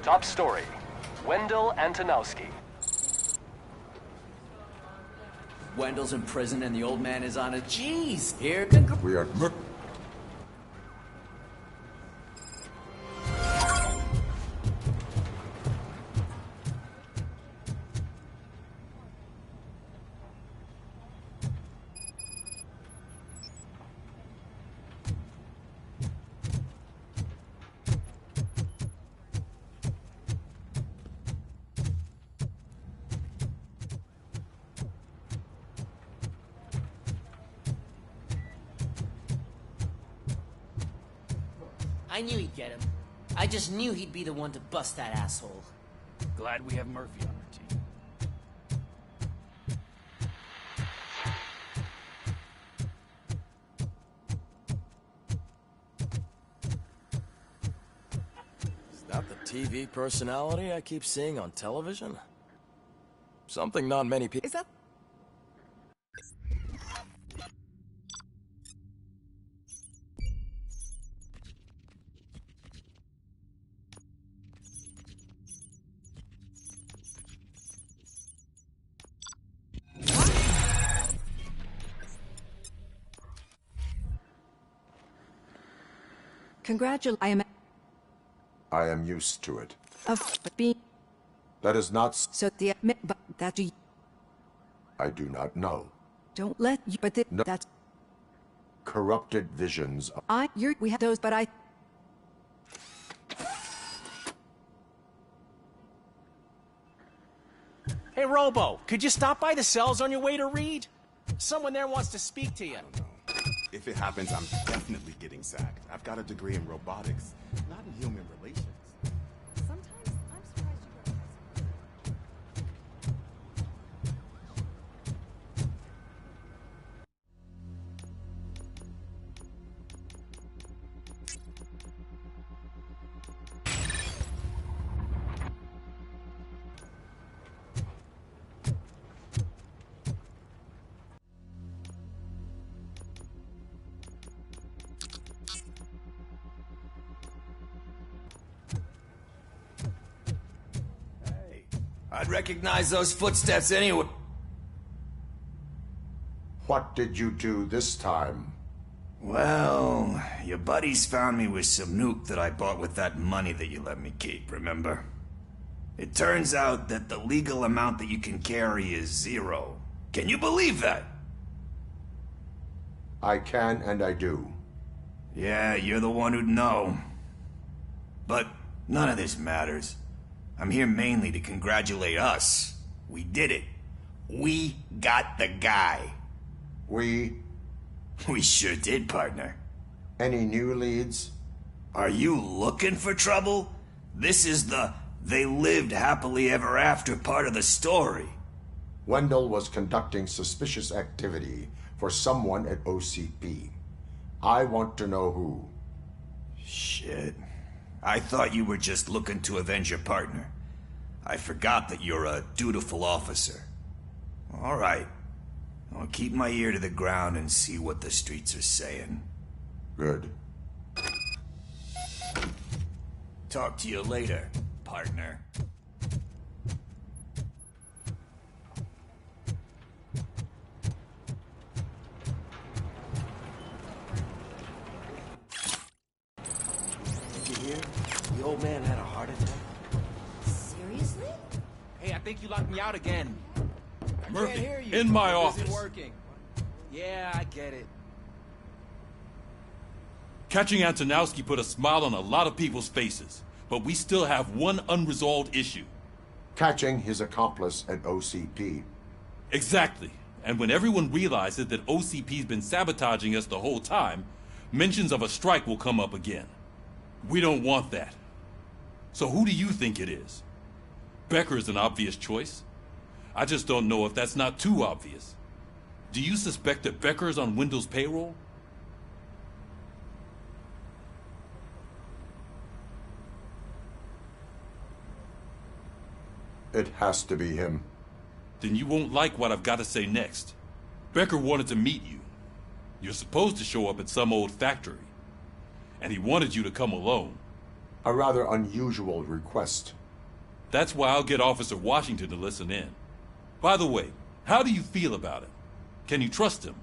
Top story. Wendell Antonowski. Wendell's in prison and the old man is on a... Jeez, here... We are... I knew he'd get him. I just knew he'd be the one to bust that asshole. Glad we have Murphy on our team. Is that the TV personality I keep seeing on television? Something not many people... Is that... I am used to it. Of being... That is not... So the... But that you... I do not know. Don't let you... But the, No. that's... Corrupted visions of... We have those, but I... Hey, Robo, could you stop by the cells on your way to Reed? Someone there wants to speak to you. If it happens, I'm definitely getting sacked. I've got a degree in robotics, not in human relations. Sometimes I'm surprised you I'd recognize those footsteps anyway. What did you do this time? Well, your buddies found me with some nuke that I bought with that money that you let me keep, remember? It turns out that the legal amount that you can carry is 0. Can you believe that? I can and I do. Yeah, you're the one who'd know. But none of this matters. I'm here mainly to congratulate us. We did it. We got the guy. We... We sure did, partner. Any new leads? Are you looking for trouble? This is the they lived happily ever after part of the story. Wendell was conducting suspicious activity for someone at OCP. I want to know who. Shit. I thought you were just looking to avenge your partner. I forgot that you're a dutiful officer. All right. I'll keep my ear to the ground and see what the streets are saying. Good. Talk to you later, partner. Did you hear? The old man had a heart attack. Seriously? Hey, I think you locked me out again. Murphy, in my office. Working. Yeah, I get it. Catching Antonowski put a smile on a lot of people's faces, but we still have one unresolved issue. Catching his accomplice at OCP. Exactly. And when everyone realizes that OCP's been sabotaging us the whole time, mentions of a strike will come up again. We don't want that. So who do you think it is? Becker is an obvious choice. I just don't know if that's not too obvious. Do you suspect that Becker is on Wendell's payroll? It has to be him. Then you won't like what I've got to say next. Becker wanted to meet you. You're supposed to show up at some old factory. And he wanted you to come alone. A rather unusual request. That's why I'll get Officer Washington to listen in. By the way, how do you feel about him? Can you trust him?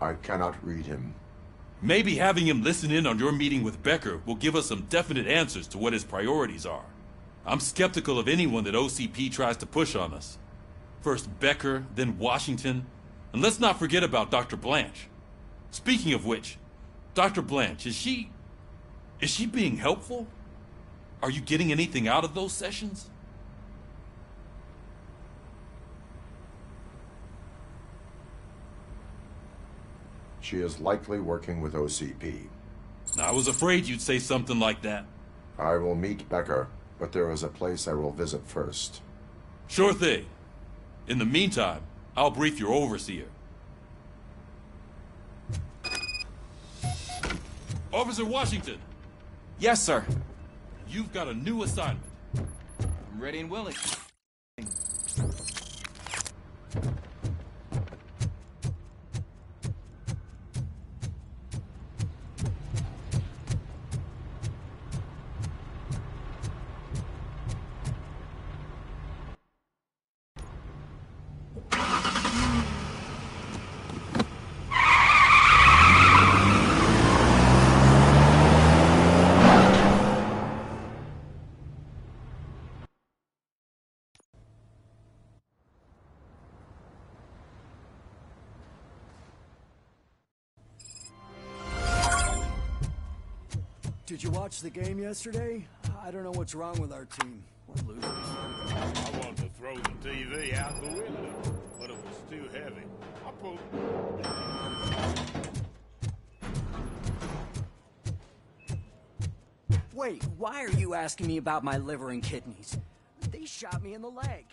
I cannot read him. Maybe having him listen in on your meeting with Becker will give us some definite answers to what his priorities are. I'm skeptical of anyone that OCP tries to push on us. First Becker, then Washington, and let's not forget about Dr. Blanche. Speaking of which, Dr. Blanche, is she being helpful? Are you getting anything out of those sessions? She is likely working with OCP. I was afraid you'd say something like that. I will meet Becker, but there is a place I will visit first. Sure thing. In the meantime, I'll brief your overseer. Officer Washington! Yes, sir. You've got a new assignment. I'm ready and willing. Did you watch the game yesterday? I don't know what's wrong with our team. We're losers. I wanted to throw the TV out the window, but it was too heavy. I pulled... Wait, why are you asking me about my liver and kidneys? They shot me in the leg.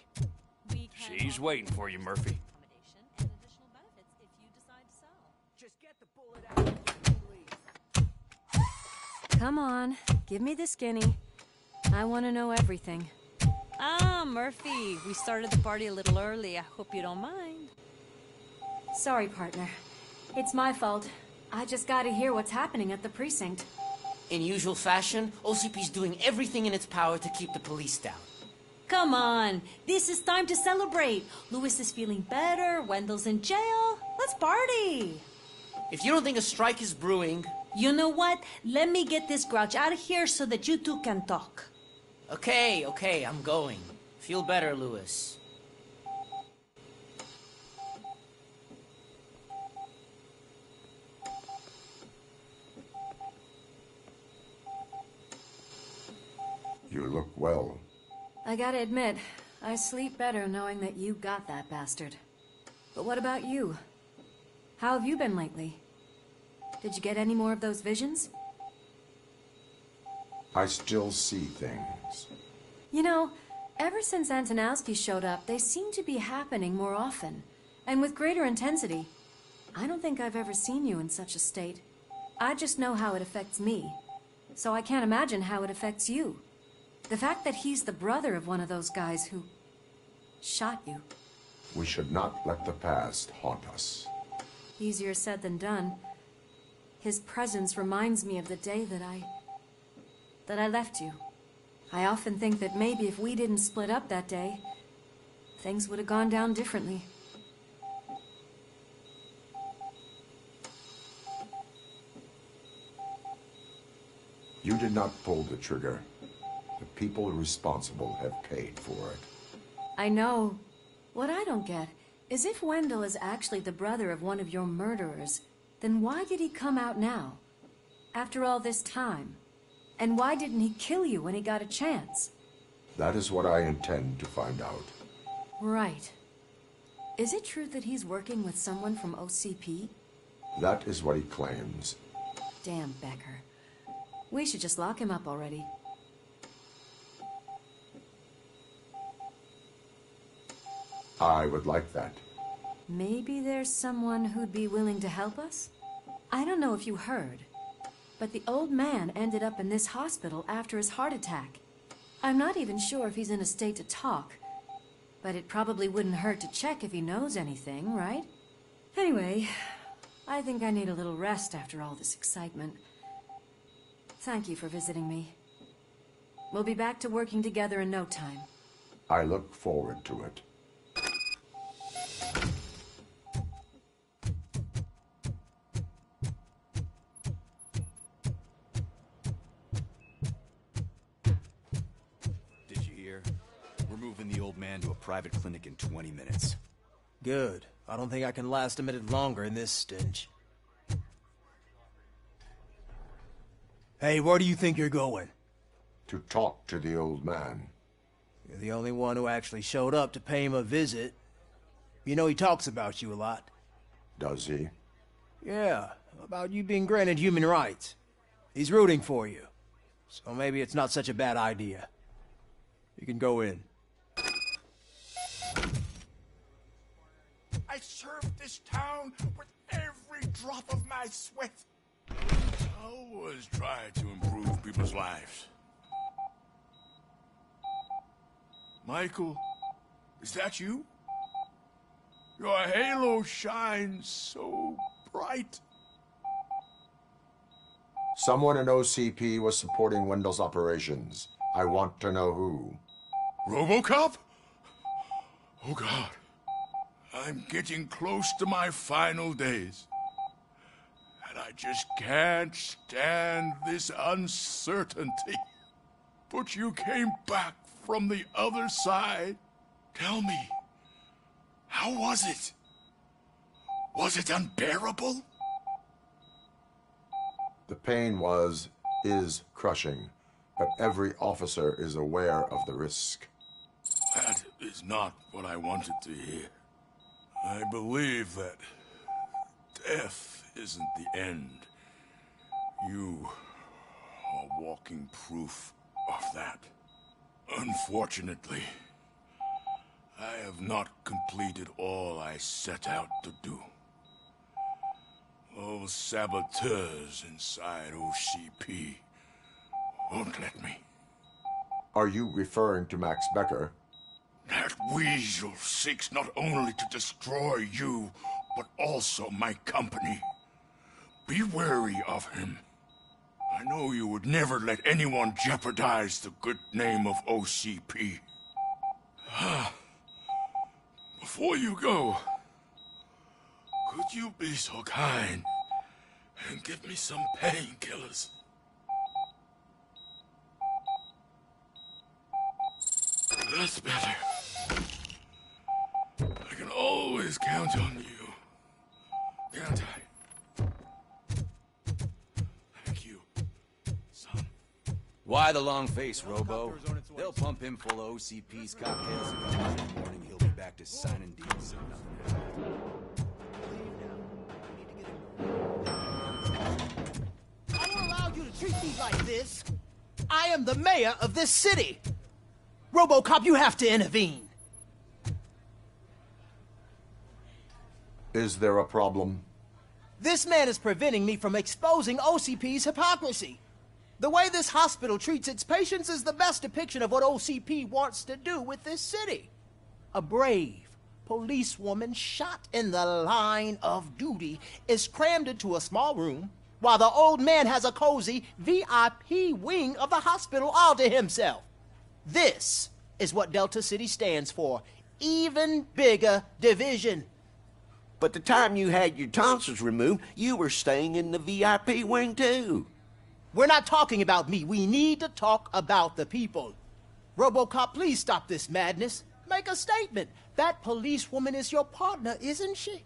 She's waiting for you, Murphy. And additional benefits if you decide to sell. Just get the bullet out, please. Come on, give me the skinny. I want to know everything. Ah, Murphy, we started the party a little early. I hope you don't mind. Sorry, partner. It's my fault. I just gotta hear what's happening at the precinct. In usual fashion, OCP's doing everything in its power to keep the police down. Come on, this is time to celebrate. Louis is feeling better, Wendell's in jail. Let's party. If you don't think a strike is brewing... You know what? Let me get this grouch out of here so that you two can talk. Okay, I'm going. Feel better, Louis. You look well. I gotta admit, I sleep better knowing that you got that bastard. But what about you? How have you been lately? Did you get any more of those visions? I still see things. You know, ever since Antonowski showed up, they seem to be happening more often, and with greater intensity. I don't think I've ever seen you in such a state. I just know how it affects me, so I can't imagine how it affects you. The fact that he's the brother of one of those guys who shot you. We should not let the past haunt us. Easier said than done. His presence reminds me of the day that I left you. I often think that maybe if we didn't split up that day, things would have gone down differently. You did not pull the trigger. The people responsible have paid for it. I know. What I don't get is if Wendell is actually the brother of one of your murderers, then why did he come out now? After all this time? And why didn't he kill you when he got a chance? That is what I intend to find out. Right. Is it true that he's working with someone from OCP? That is what he claims. Damn Becker. We should just lock him up already. I would like that. Maybe there's someone who'd be willing to help us? I don't know if you heard, but the old man ended up in this hospital after his heart attack. I'm not even sure if he's in a state to talk. But it probably wouldn't hurt to check if he knows anything, right? Anyway, I think I need a little rest after all this excitement. Thank you for visiting me. We'll be back to working together in no time. I look forward to it. Did you hear? We're moving the old man to a private clinic in 20 minutes. Good. I don't think I can last a minute longer in this stench. Hey, where do you think you're going? To talk to the old man. You're the only one who actually showed up to pay him a visit. You know he talks about you a lot. Does he? Yeah, about you being granted human rights. He's rooting for you. So maybe it's not such a bad idea. You can go in. I served this town with every drop of my sweat. I always try to improve people's lives. Michael, is that you? Your halo shines so bright. Someone in OCP was supporting Wendell's operations. I want to know who. RoboCop? Oh God. I'm getting close to my final days. And I just can't stand this uncertainty. But you came back from the other side. Tell me, how was it? Was it unbearable? The pain is crushing, but every officer is aware of the risk. That is not what I wanted to hear. I believe that death isn't the end. You are walking proof of that. Unfortunately, I have not completed all I set out to do. Those saboteurs inside OCP won't let me. Are you referring to Max Becker? That weasel seeks not only to destroy you, but also my company. Be wary of him. I know you would never let anyone jeopardize the good name of OCP. Before you go, could you be so kind and give me some painkillers? That's better. I can always count on you, can't I? Thank you, son. Why the long face, Robo? They'll pump him full of OCP's cocktails and tomorrow morning he'll be back to signing deals. I don't allow you to treat me like this. I am the mayor of this city. RoboCop, you have to intervene. Is there a problem? This man is preventing me from exposing OCP's hypocrisy. The way this hospital treats its patients is the best depiction of what OCP wants to do with this city. A brave policewoman shot in the line of duty is crammed into a small room while the old man has a cozy VIP wing of the hospital all to himself. This is what Delta City stands for. Even bigger division. But the time you had your tonsils removed, you were staying in the VIP wing too. We're not talking about me. We need to talk about the people. RoboCop, please stop this madness. Make a statement. That policewoman is your partner, isn't she?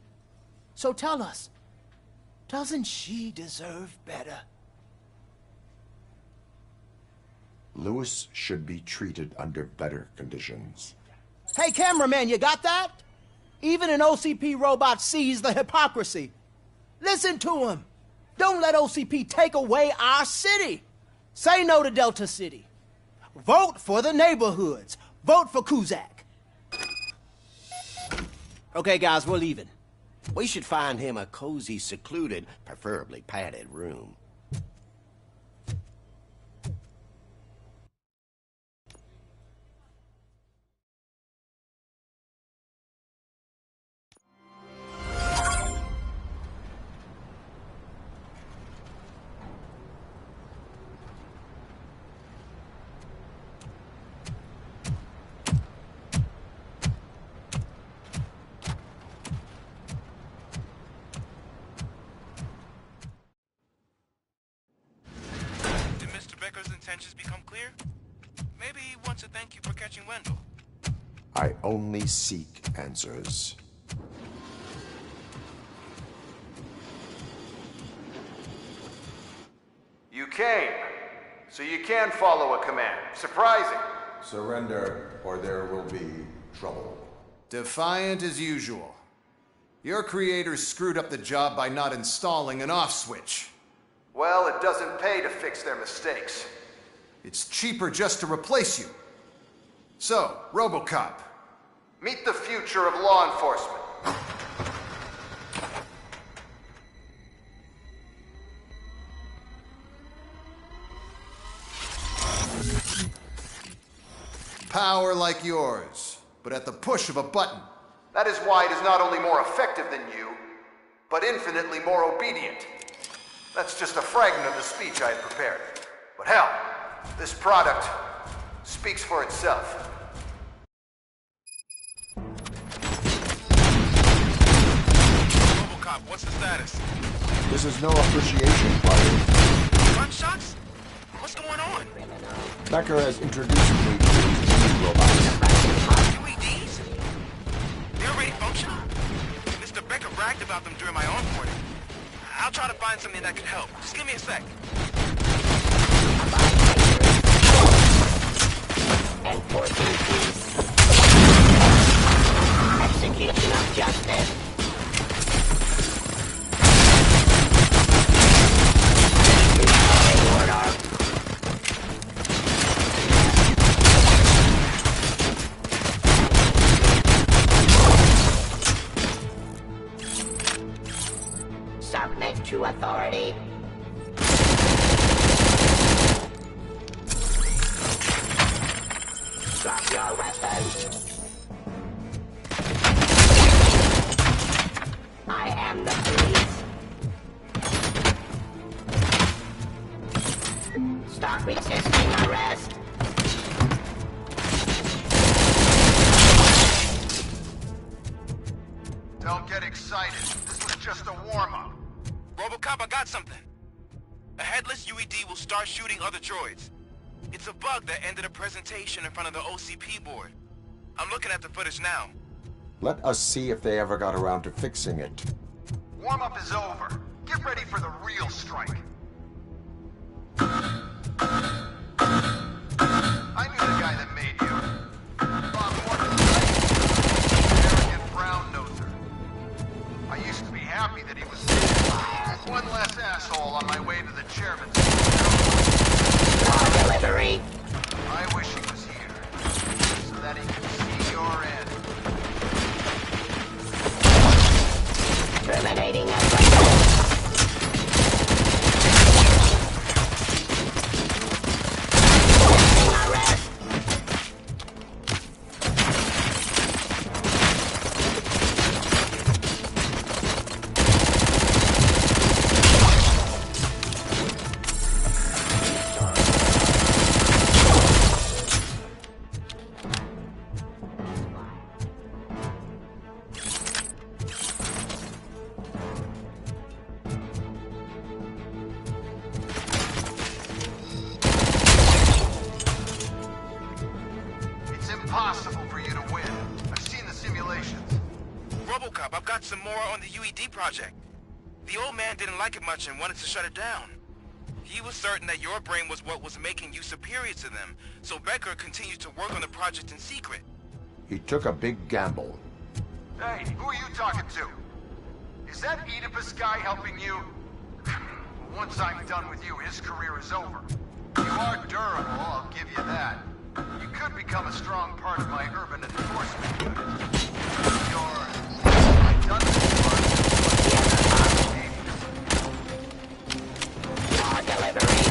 So tell us, doesn't she deserve better? Lewis should be treated under better conditions. Hey, cameraman, you got that? Even an OCP robot sees the hypocrisy. Listen to him. Don't let OCP take away our city. Say no to Delta City. Vote for the neighborhoods. Vote for Kuzak. Okay, guys, we're leaving. We should find him a cozy, secluded, preferably padded room. intentions become clear, maybe he wants to thank you for catching Wendell. I only seek answers. You came, so you can follow a command. Surprising. Surrender, or there will be trouble. Defiant as usual. Your creators screwed up the job by not installing an off switch. Well, it doesn't pay to fix their mistakes. It's cheaper just to replace you. So, RoboCop, meet the future of law enforcement. Power like yours, but at the push of a button. That is why it is not only more effective than you, but infinitely more obedient. That's just a fragment of the speech I had prepared. But hell, this product speaks for itself. RoboCop, what's the status? This is no appreciation party. Gunshots? What's going on? Becker has introduced me to his new robots. UEDs? They're already functional? Mr. Becker bragged about them during my onboarding. I'll try to find something that could help. Just give me a sec. Execution of justice. Submit to authority. Drop your weapon. I am the police. Stop resisting arrest. Don't get excited. This was just a warm-up. RoboCop, I got something. A headless UED will start shooting other droids. It's a bug that ended a presentation in front of the OCP board. I'm looking at the footage now. Let us see if they ever got around to fixing it. Warm-up is over. Get ready for the real strike. I knew the guy that made you. Bob Morton, right? Arrogant brown-noser. I used to be happy that he was dead. One less asshole on my way to the chairman's. Delivery. I wish he was here, so that he could see your end. Terminating assignment. Arrest. It's impossible for you to win. I've seen the simulations. RoboCop, I've got some more on the UED project. The old man didn't like it much and wanted to shut it down. He was certain that your brain was what was making you superior to them, so Becker continued to work on the project in secret. He took a big gamble. Hey, who are you talking to? Is that Oedipus guy helping you? Once I'm done with you, his career is over. You are durable, I'll give you that. You could become a strong part of my urban enforcement unit. I've done this part. Delivery.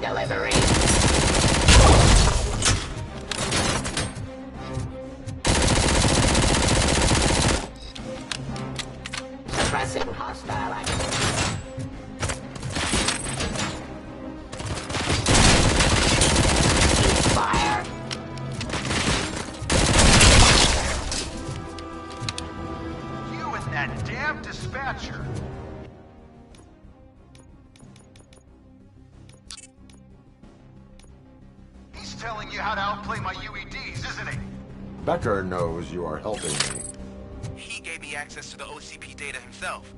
delivery. Suppressing hostile activity. Fire. You and that damn dispatcher. He's telling you how to outplay my UEDs, isn't he? Becker knows you are helping me. He gave me access to the OCP data himself.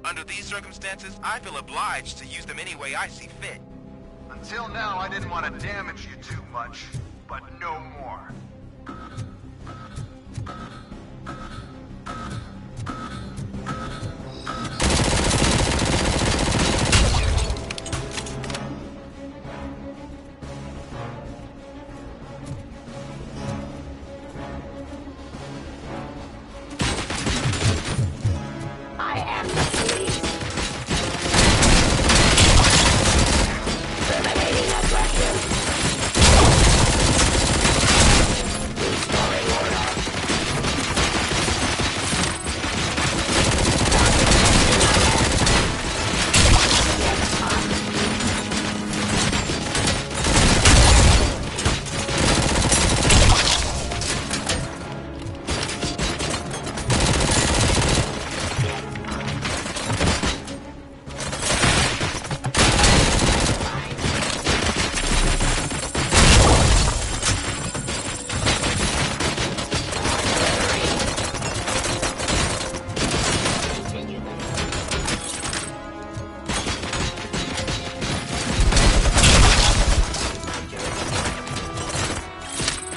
Under these circumstances, I feel obliged to use them any way I see fit. Until now, I didn't want to damage you too much, but no more. I am the police. Terminating aggression. Restoring order.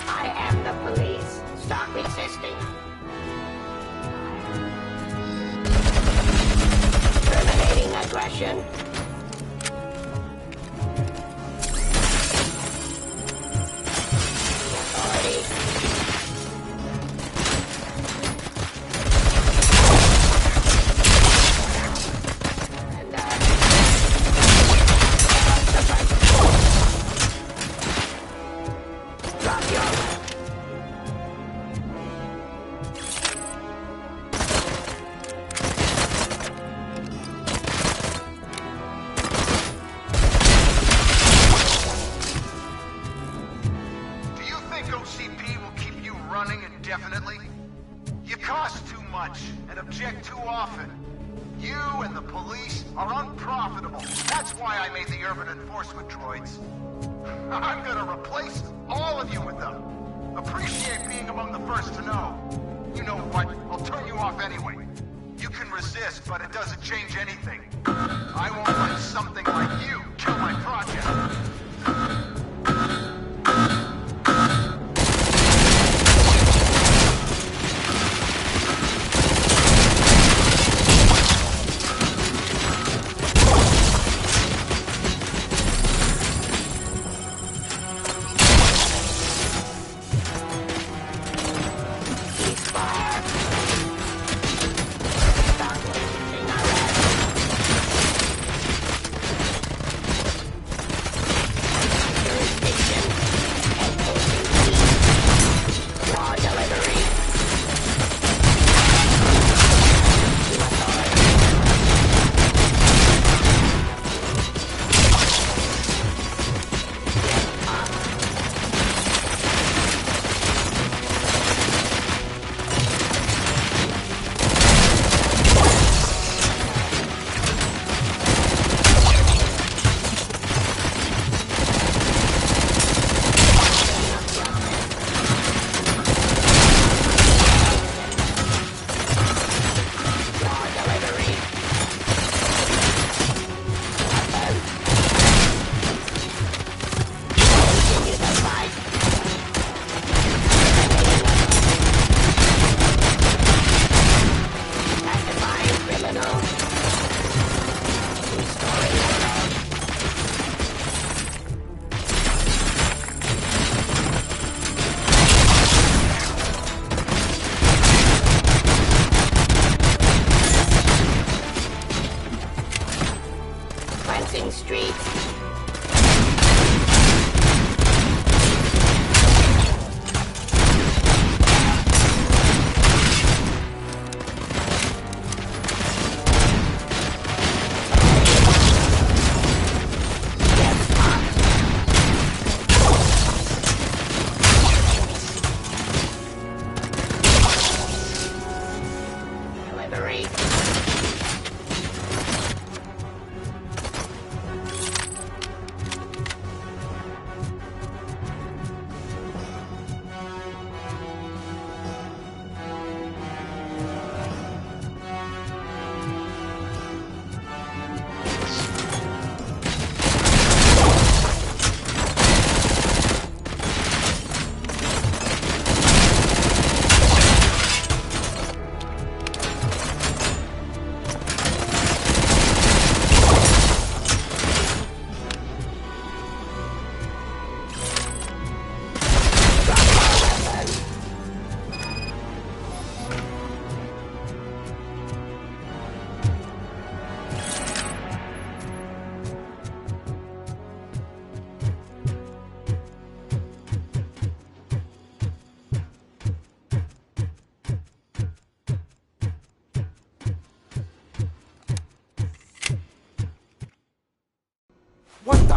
I am the police. Stop resisting. Terminating aggression. Authority. Drop your weapon. Do you think OCP will keep you running indefinitely? You cost too much and object too often. You and the police are unprofitable. That's why I made the urban enforcement droids. I'm gonna replace all of you with them. Appreciate being among the first to know. You know what? I'll turn you off anyway. You can resist, but it doesn't change anything. I won't let something like you kill my project. Streets.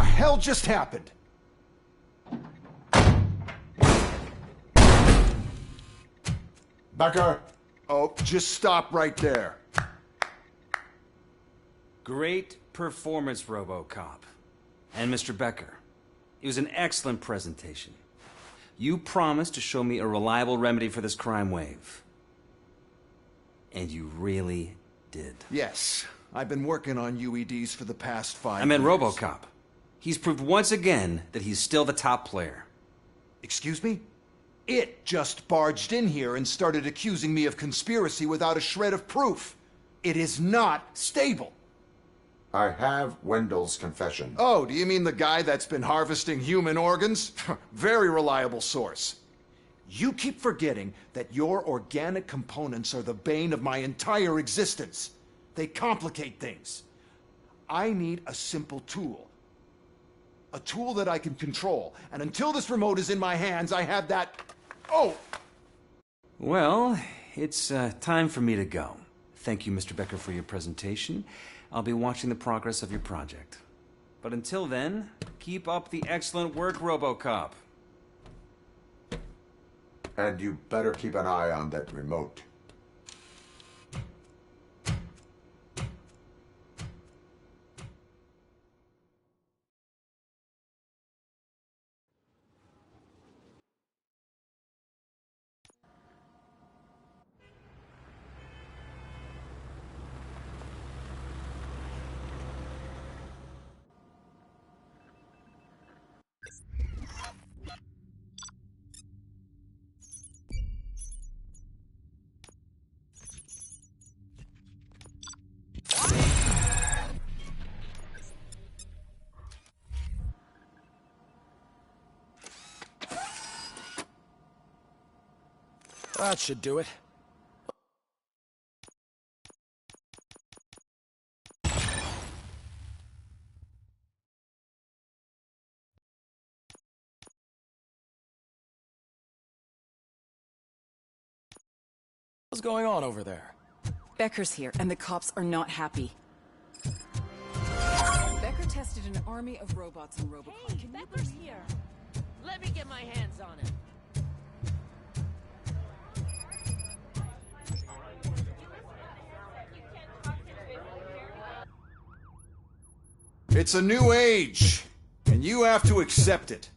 hell just happened? Becker! Oh, just stop right there. Great performance, RoboCop. And Mr. Becker, it was an excellent presentation. You promised to show me a reliable remedy for this crime wave. And you really did. Yes, I've been working on UEDs for the past 5 years. I meant RoboCop. He's proved once again that he's still the top player. Excuse me? It just barged in here and started accusing me of conspiracy without a shred of proof. It is not stable. I have Wendell's confession. Oh, do you mean the guy that's been harvesting human organs? Very reliable source. You keep forgetting that your organic components are the bane of my entire existence. They complicate things. I need a simple tool. A tool that I can control. And until this remote is in my hands, I have that... Oh! Well, it's time for me to go. Thank you, Mr. Becker, for your presentation. I'll be watching the progress of your project. But until then, keep up the excellent work, RoboCop. And you better keep an eye on that remote. That should do it. What's going on over there? Becker's here, and the cops are not happy. Becker tested an army of robots in Robocop. Hey, Becker's here. Let me get my hands on him. It's a new age, and you have to accept it.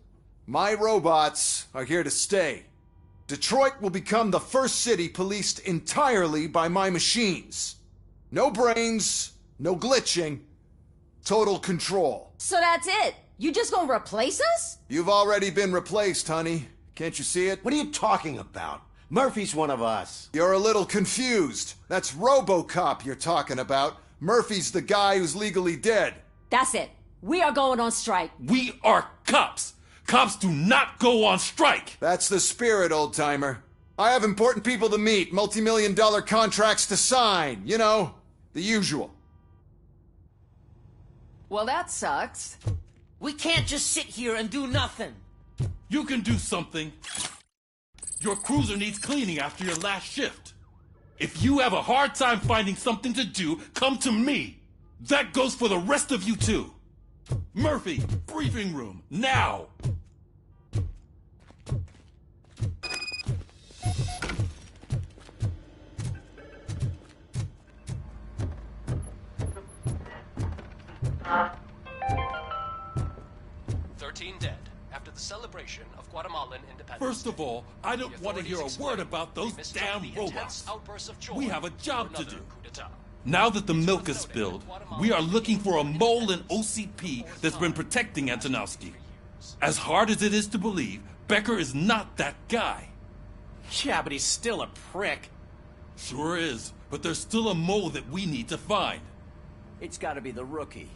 My robots are here to stay. Detroit will become the first city policed entirely by my machines. No brains, no glitching, total control. So that's it? You just gonna replace us? You've already been replaced, honey. Can't you see it? What are you talking about? Murphy's one of us. You're a little confused. That's RoboCop you're talking about. Murphy's the guy who's legally dead. That's it. We are going on strike. We are cops. Cops do not go on strike. That's the spirit, old-timer. I have important people to meet, multi-million-dollar contracts to sign. You know, the usual. Well, that sucks. We can't just sit here and do nothing. You can do something. Your cruiser needs cleaning after your last shift. If you have a hard time finding something to do, come to me. That goes for the rest of you too. Murphy, briefing room, now! Dead after the celebration of Guatemalan independence. First of all, I don't want to hear a word about those damn robots. We have a job to do. Now that the milk is spilled, we are looking for a mole in OCP that's been protecting Antonowski. As hard as it is to believe, Becker is not that guy. Yeah, but he's still a prick. Sure is, but there's still a mole that we need to find. It's gotta be the rookie.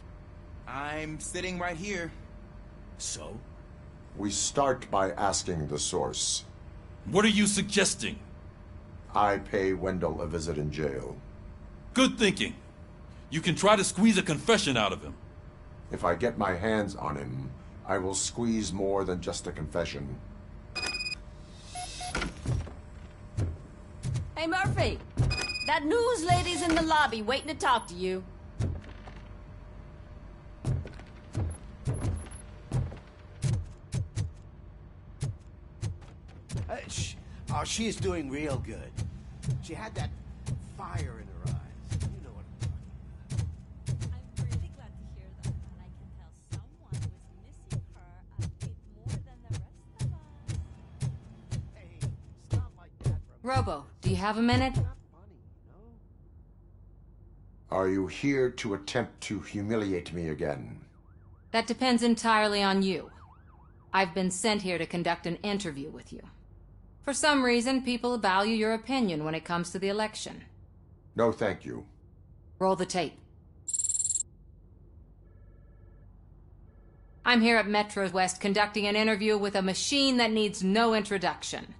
I'm sitting right here. So? We start by asking the source. What are you suggesting? I pay Wendell a visit in jail. Good thinking. You can try to squeeze a confession out of him. If I get my hands on him, I will squeeze more than just a confession. Hey, Murphy. That news lady's in the lobby waiting to talk to you. Oh, she is doing real good. She had that fire in her eyes. You know what I'm talking I'm really glad to hear that, and I can tell someone was missing her a bit more than the rest of us. Hey, stop like that. Robo, do you have a minute? Are you here to attempt to humiliate me again? That depends entirely on you. I've been sent here to conduct an interview with you. For some reason, people value your opinion when it comes to the election. No, thank you. Roll the tape. I'm here at Metro West conducting an interview with a machine that needs no introduction.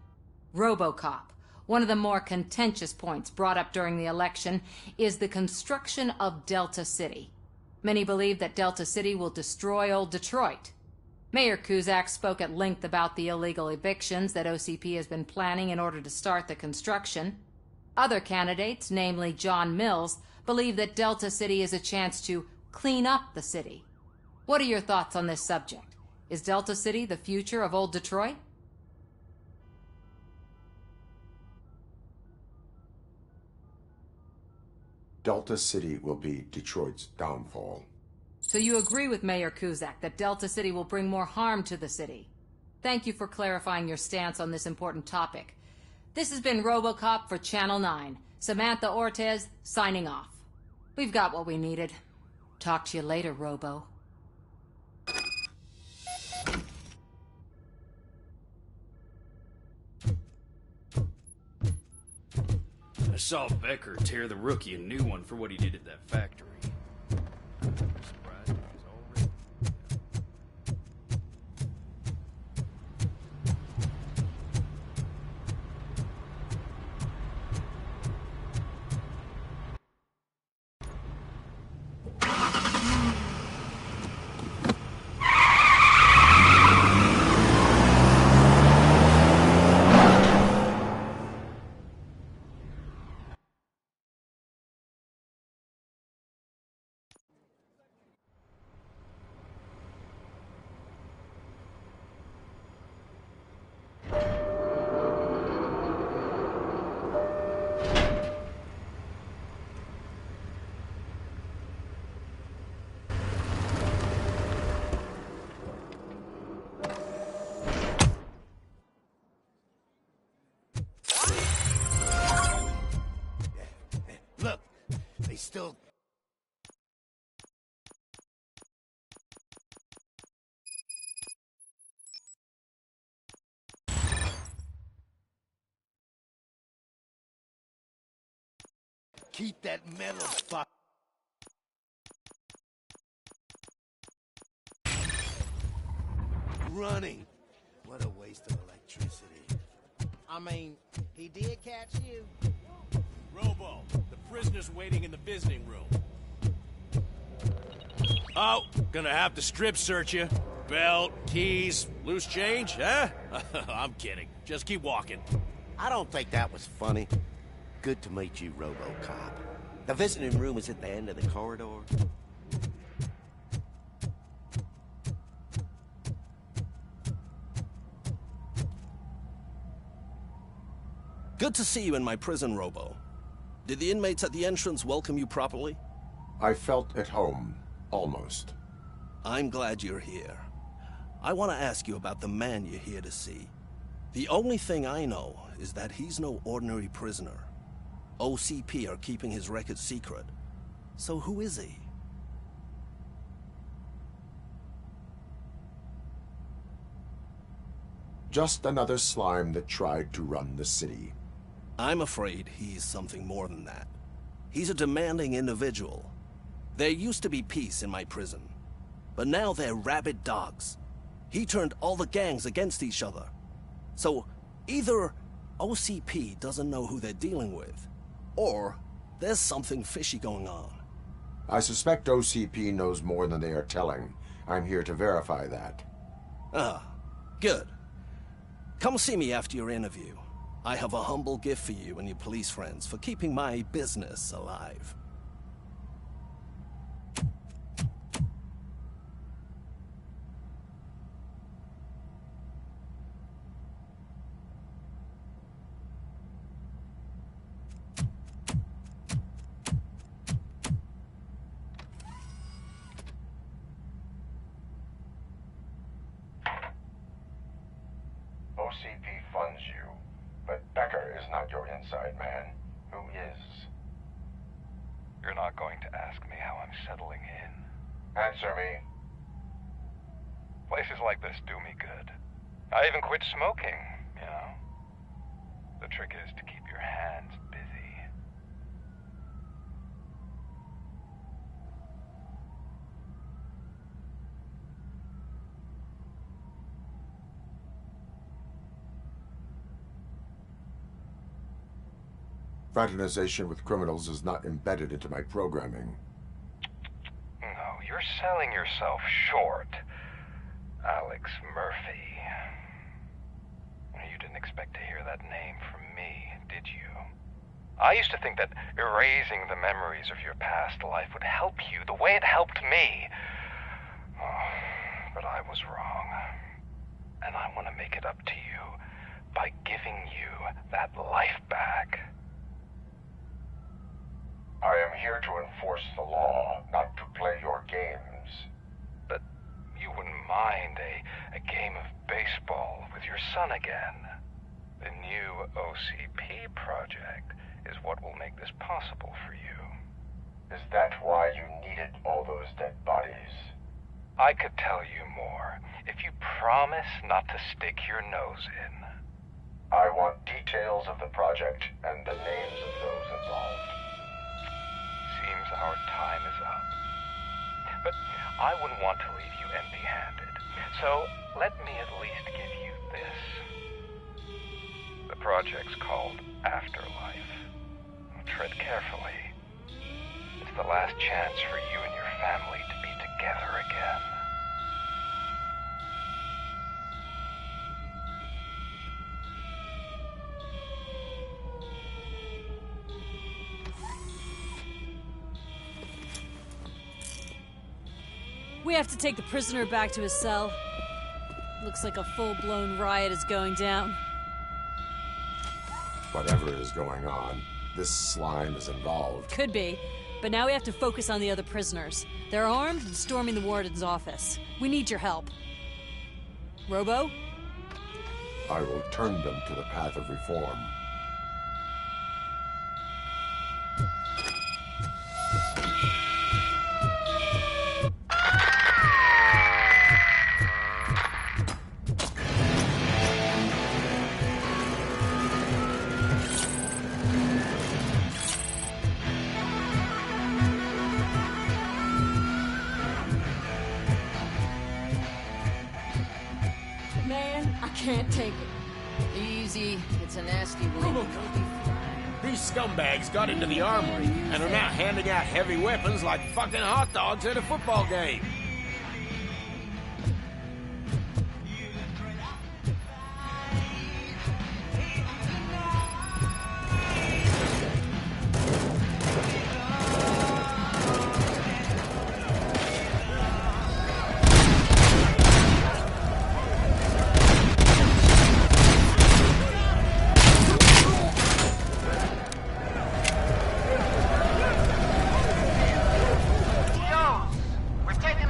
RoboCop. One of the more contentious points brought up during the election is the construction of Delta City. Many believe that Delta City will destroy old Detroit. Mayor Cusack spoke at length about the illegal evictions that OCP has been planning in order to start the construction. Other candidates, namely John Mills, believe that Delta City is a chance to clean up the city. What are your thoughts on this subject? Is Delta City the future of old Detroit? Delta City will be Detroit's downfall. So you agree with Mayor Cusack that Delta City will bring more harm to the city? Thank you for clarifying your stance on this important topic. This has been RoboCop for Channel 9. Samantha Ortez, signing off. We've got what we needed. Talk to you later, Robo. I saw Becker tear the rookie a new one for what he did at that factory. I'm surprised he was already... Look, they still... Keep that metal fuck... running. What a waste of electricity. I mean, he did catch you. Robo, the prisoner's waiting in the visiting room. Oh, gonna have to strip search you. Belt, keys, loose change, huh? I'm kidding. Just keep walking. I don't think that was funny. Good to meet you, RoboCop. The visiting room is at the end of the corridor. Good to see you in my prison, Robo. Did the inmates at the entrance welcome you properly? I felt at home, almost. I'm glad you're here. I want to ask you about the man you're here to see. The only thing I know is that he's no ordinary prisoner. OCP are keeping his record secret. So who is he? Just another slime that tried to run the city. I'm afraid he's something more than that. He's a demanding individual. There used to be peace in my prison, but now they're rabid dogs. He turned all the gangs against each other. So either OCP doesn't know who they're dealing with, or there's something fishy going on. I suspect OCP knows more than they are telling. I'm here to verify that. Ah, good. Come see me after your interview. I have a humble gift for you and your police friends for keeping my business alive. is not your inside man. Who is? You're not going to ask me how I'm settling in. Answer me. Places like this do me good. I even quit smoking, you know. The trick is to keep your hands busy. Fraternization with criminals is not embedded into my programming. No, you're selling yourself short, Alex Murphy. You didn't expect to hear that name from me, did you? I used to think that erasing the memories of your past life would help you the way it helped me. Oh, but I was wrong. And I want to make it up to you by giving you that life back. I am here to enforce the law, not to play your games. But you wouldn't mind a game of baseball with your son again. The new OCP project is what will make this possible for you. Is that why you needed all those dead bodies? I could tell you more if you promise not to stick your nose in. I want details of the project and the names of those involved. Seems our time is up. But I wouldn't want to leave you empty-handed. So let me at least give you this. The project's called Afterlife. Tread carefully. It's the last chance for you and your family to be together again. We have to take the prisoner back to his cell. Looks like a full-blown riot is going down. Whatever is going on, this slime is involved. Could be, but now we have to focus on the other prisoners. They're armed and storming the warden's office. We need your help. Robo? I will turn them to the path of reform. Can't take it. Easy. It's a nasty wound. These scumbags got into the armory and are now handing out heavy weapons like fucking hot dogs at a football game. We've taken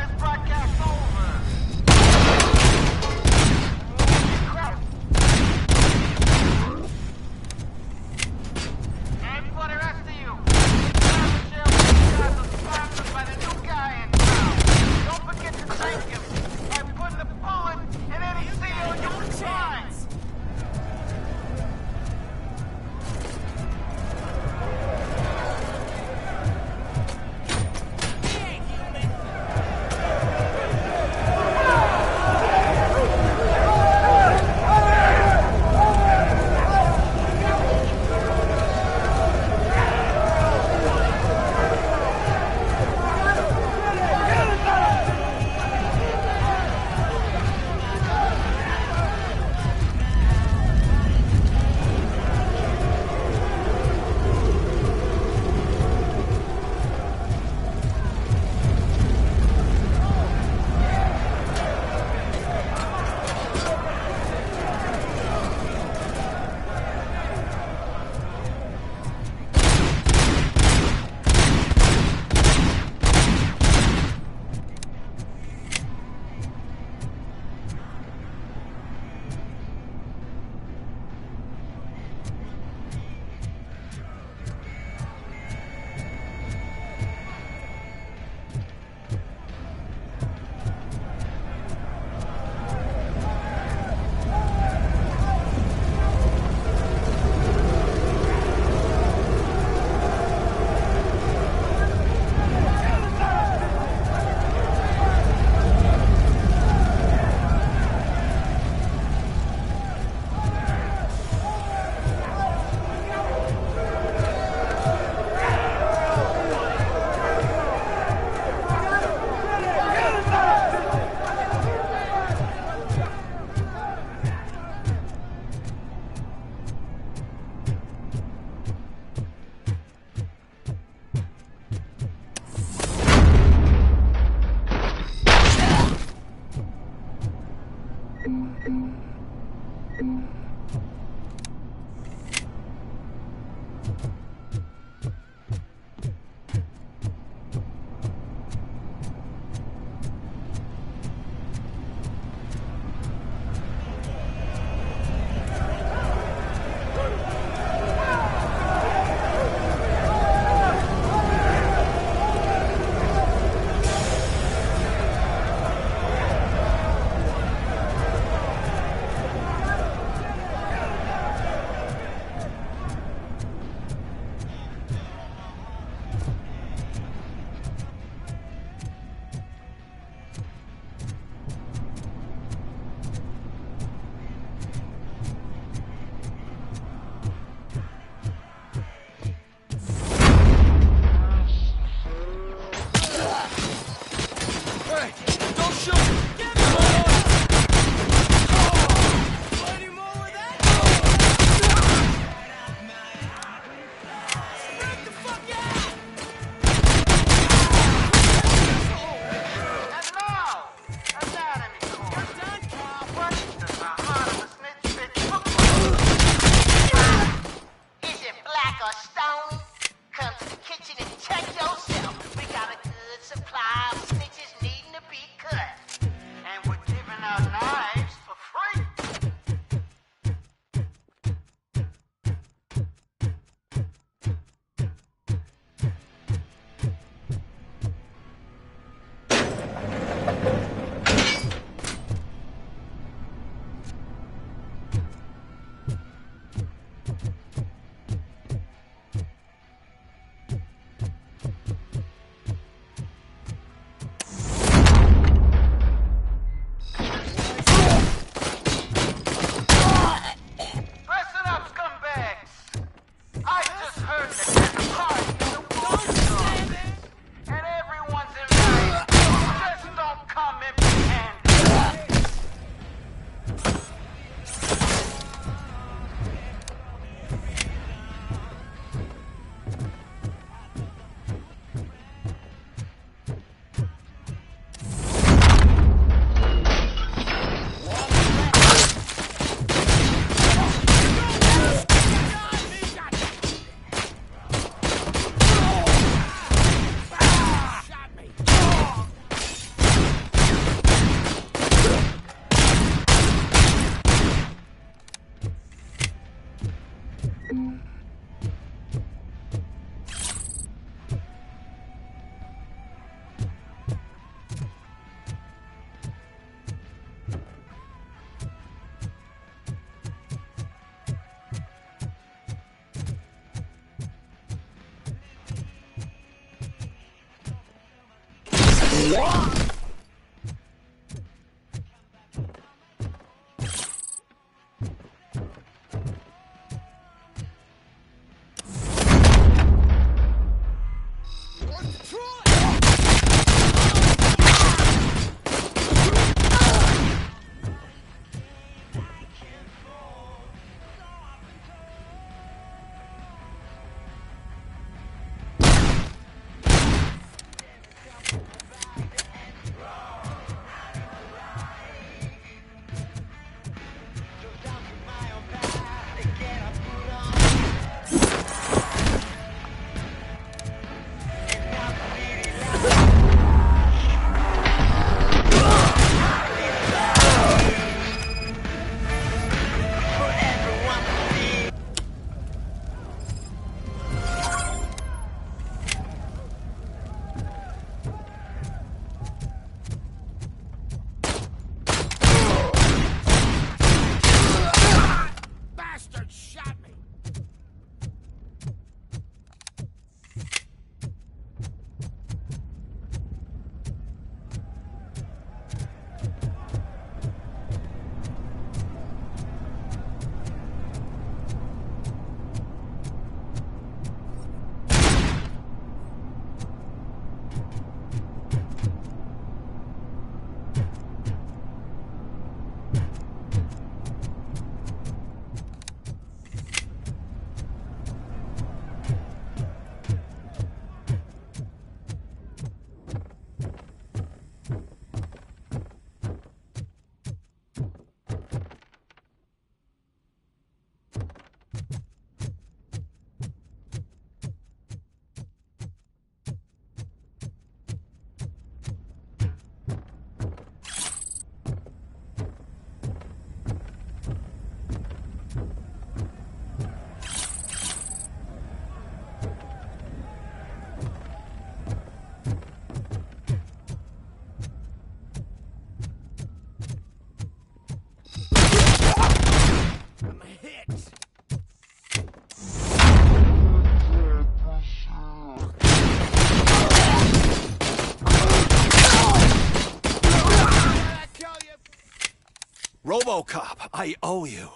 RoboCop, I owe you.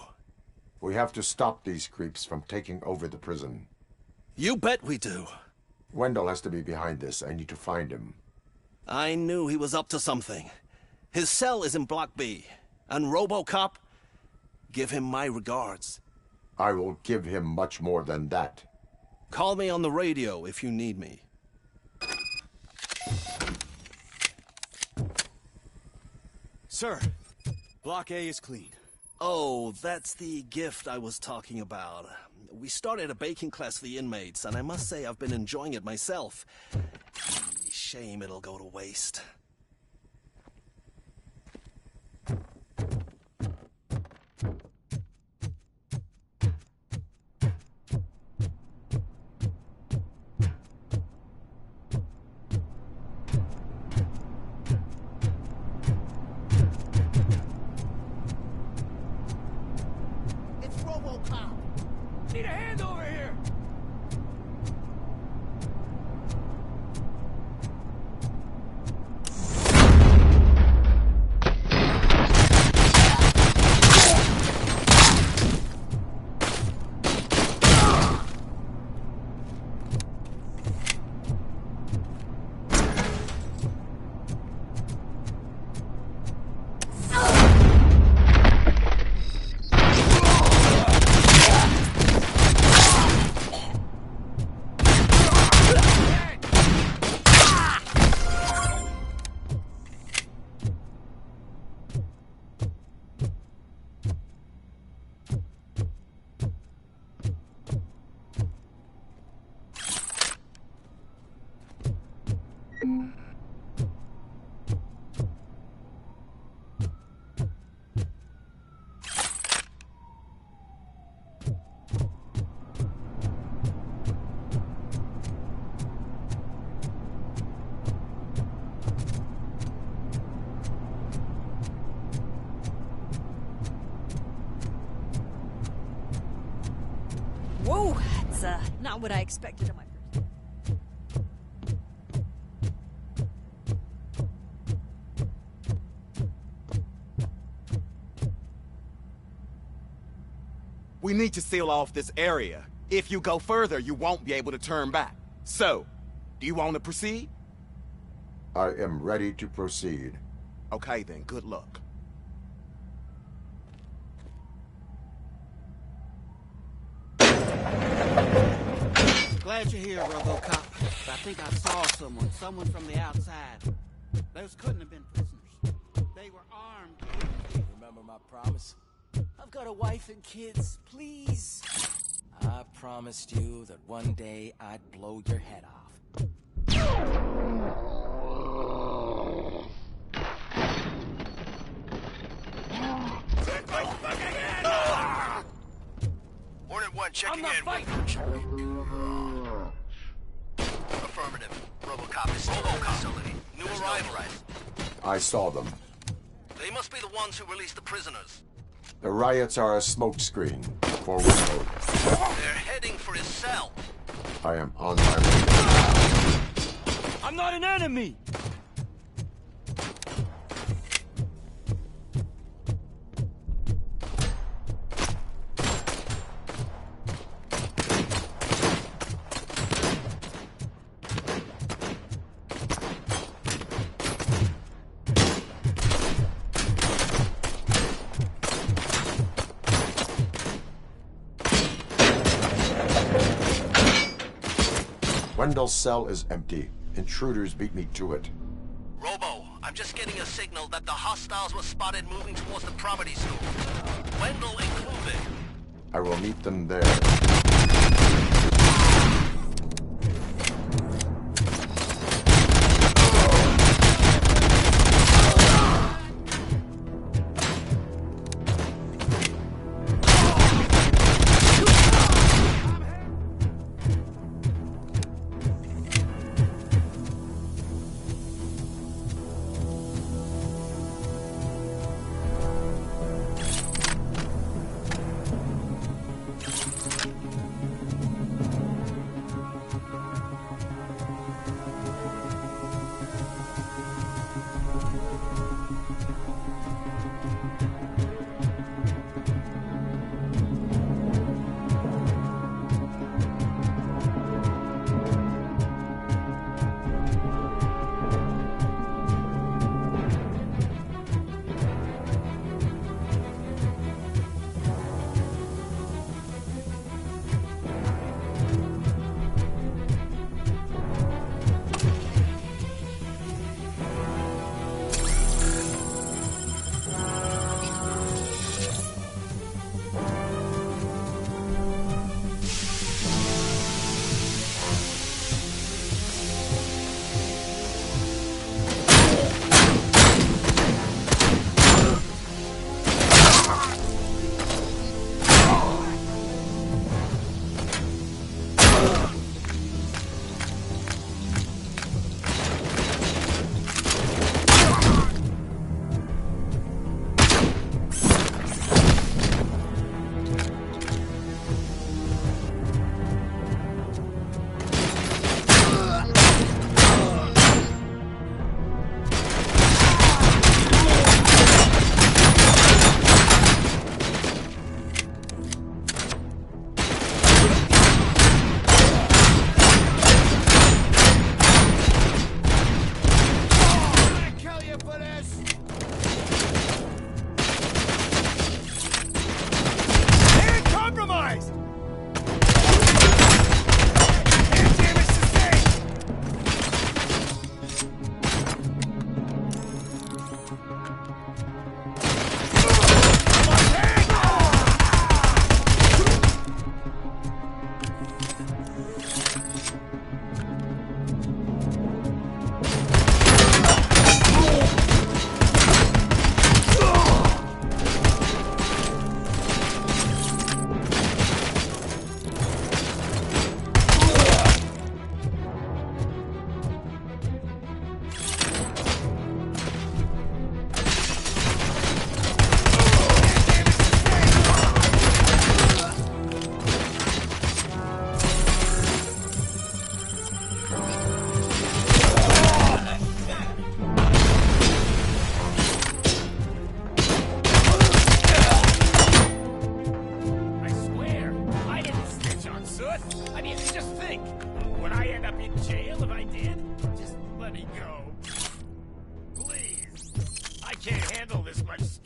We have to stop these creeps from taking over the prison. You bet we do. Wendell has to be behind this. I need to find him. I knew he was up to something. His cell is in Block B. And RoboCop, give him my regards. I will give him much more than that. Call me on the radio if you need me. Sir, Block A is clean. Oh, that's the gift I was talking about. We started a baking class for the inmates, and I must say I've been enjoying it myself. Shame it'll go to waste. It's RoboCop. Need a hand over here! Whoa, that's not what I expected of my first. We need to seal off this area. If you go further, you won't be able to turn back. So, do you want to proceed? I am ready to proceed. Okay then, good luck. Glad you're here, RoboCop. I think I saw someone from the outside. Those couldn't have been prisoners. They were armed. Remember my promise? I've got a wife and kids, please. I promised you that one day I'd blow your head off. Hornet 1 checking in. Affirmative. RoboCop is still in the facility. New arrival. I saw them. They must be the ones who released the prisoners. The riots are a smokescreen for Robo. They're heading for his cell. I am on my way. I'm not an enemy! Wendell's cell is empty. Intruders beat me to it. Robo, I'm just getting a signal that the hostiles were spotted moving towards the property store. Wendell included. I will meet them there.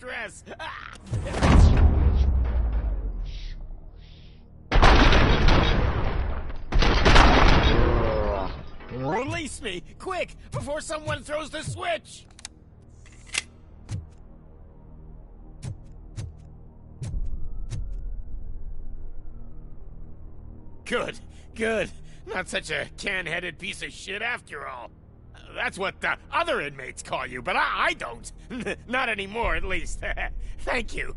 stress. Release me, quick, before someone throws the switch. Good, good. Not such a can-headed piece of shit after all. That's what the other inmates call you, but I don't. Not anymore, at least. Thank you.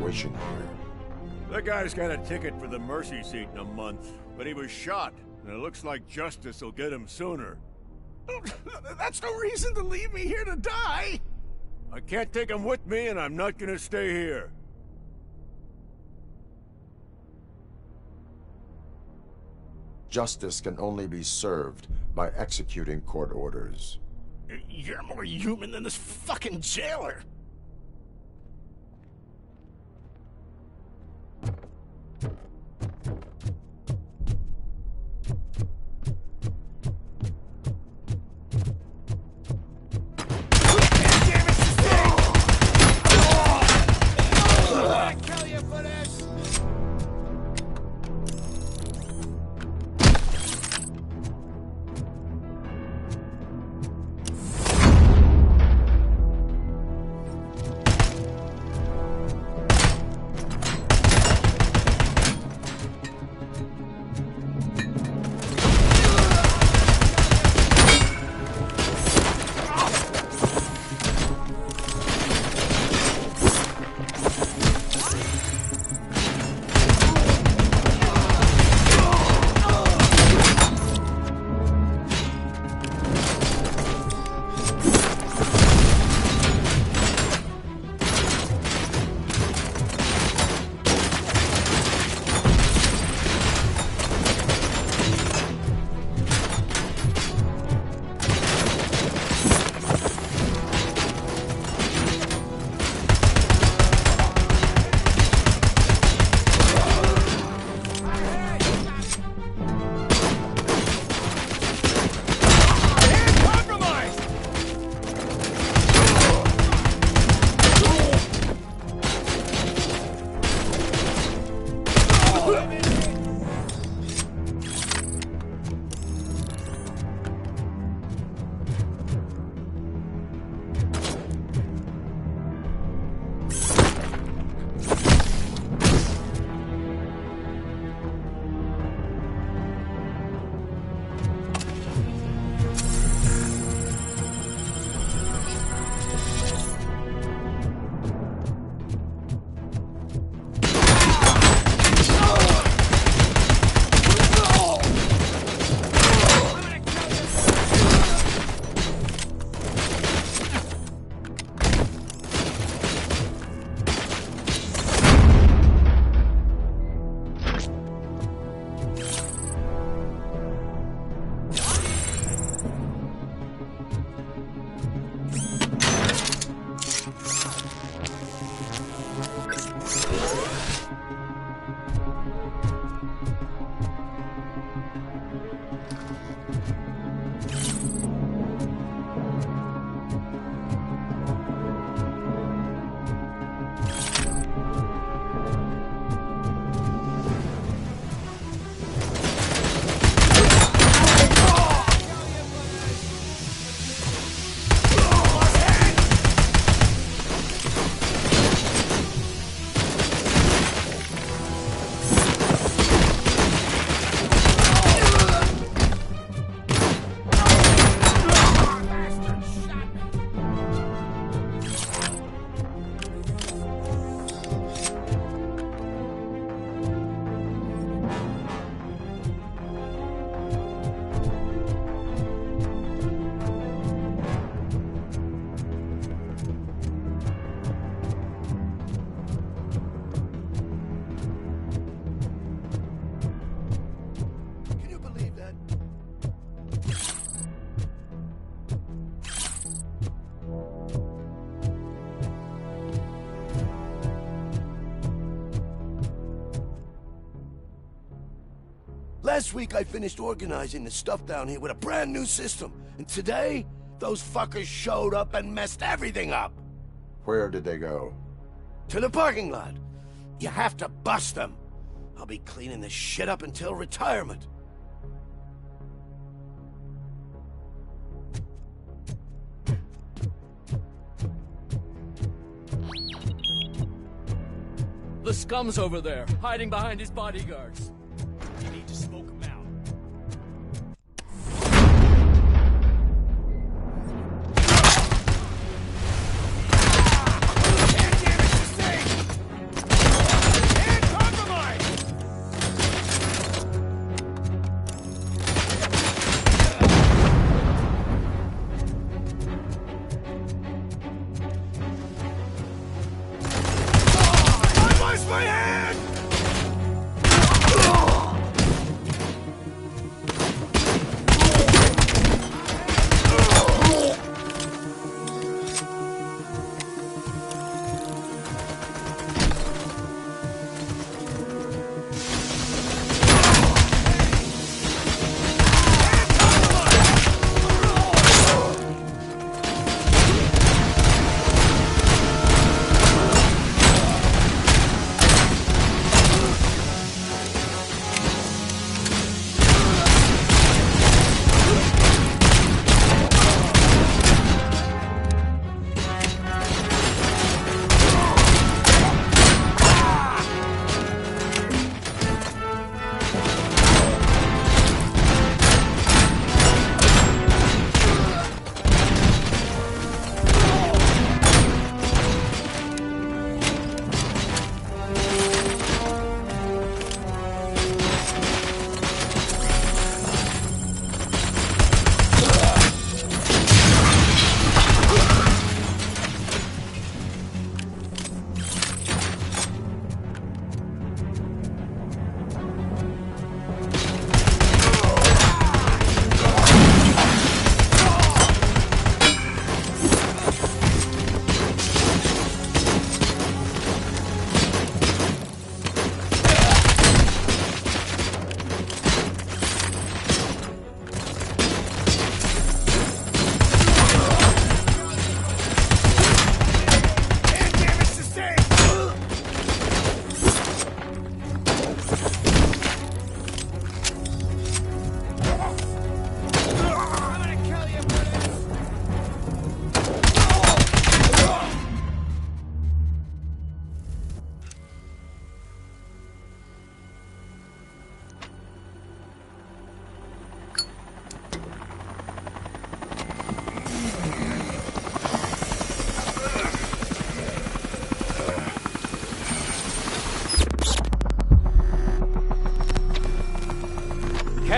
situation here. That guy's got a ticket for the mercy seat in a month, but he was shot, and it looks like justice will get him sooner. That's no reason to leave me here to die! I can't take him with me, and I'm not gonna stay here. Justice can only be served by executing court orders. You're more human than this fucking jailer! Last week I finished organizing the stuff down here with a brand new system. And today, those fuckers showed up and messed everything up. Where did they go? To the parking lot. You have to bust them. I'll be cleaning this shit up until retirement. The scum's over there, hiding behind his bodyguards. You need to smoke him out. My hand!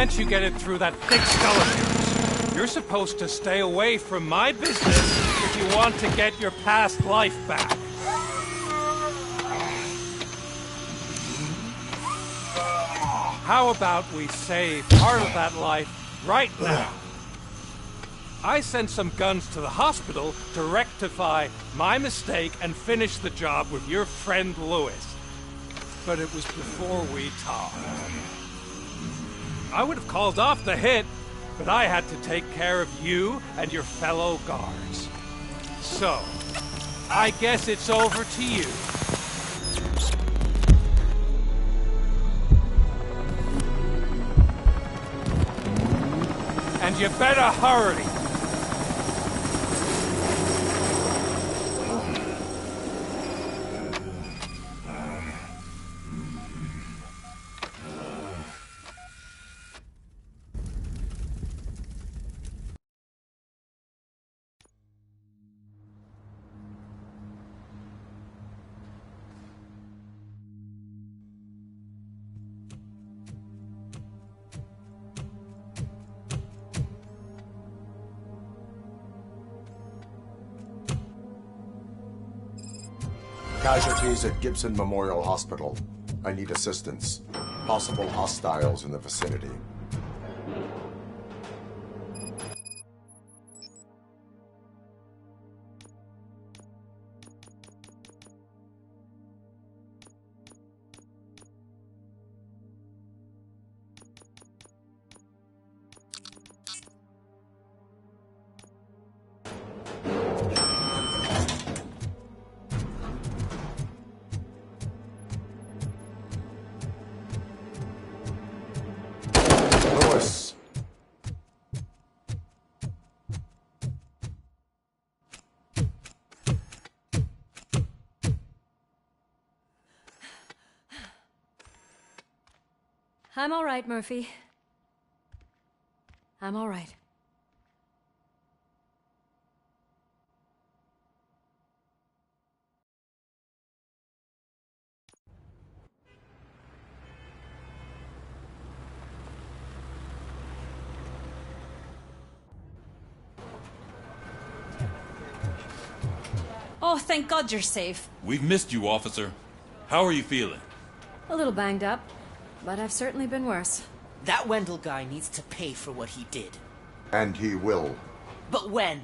Can't you get it through that thick skull of yours? You're supposed to stay away from my business if you want to get your past life back. How about we save part of that life right now? I sent some guns to the hospital to rectify my mistake and finish the job with your friend Lewis. But it was before we talked. I would have called off the hit, but I had to take care of you and your fellow guards. So, I guess it's over to you. And you better hurry. Casualties at Gibson Memorial Hospital. I need assistance. Possible hostiles in the vicinity. Lewis. I'm all right, Murphy. I'm all right. Oh, thank God you're safe. We've missed you, officer. How are you feeling? A little banged up, but I've certainly been worse. That Wendell guy needs to pay for what he did. And he will. But when?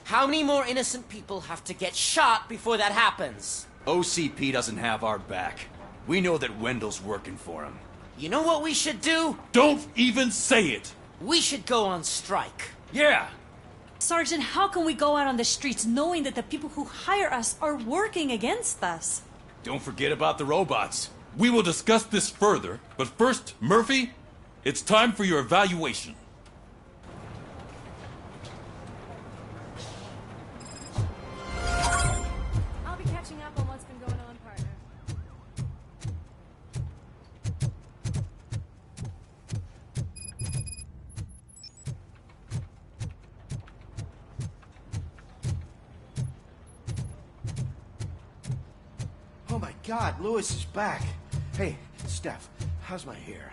How many more innocent people have to get shot before that happens? OCP doesn't have our back. We know that Wendell's working for him. You know what we should do? Don't even say it! We should go on strike. Yeah! Sergeant, how can we go out on the streets knowing that the people who hire us are working against us? Don't forget about the robots. We will discuss this further, but first, Murphy, it's time for your evaluation. I'll be catching up on what's been going on, partner. Oh my God, Lewis is back. Hey, Steph, how's my hair?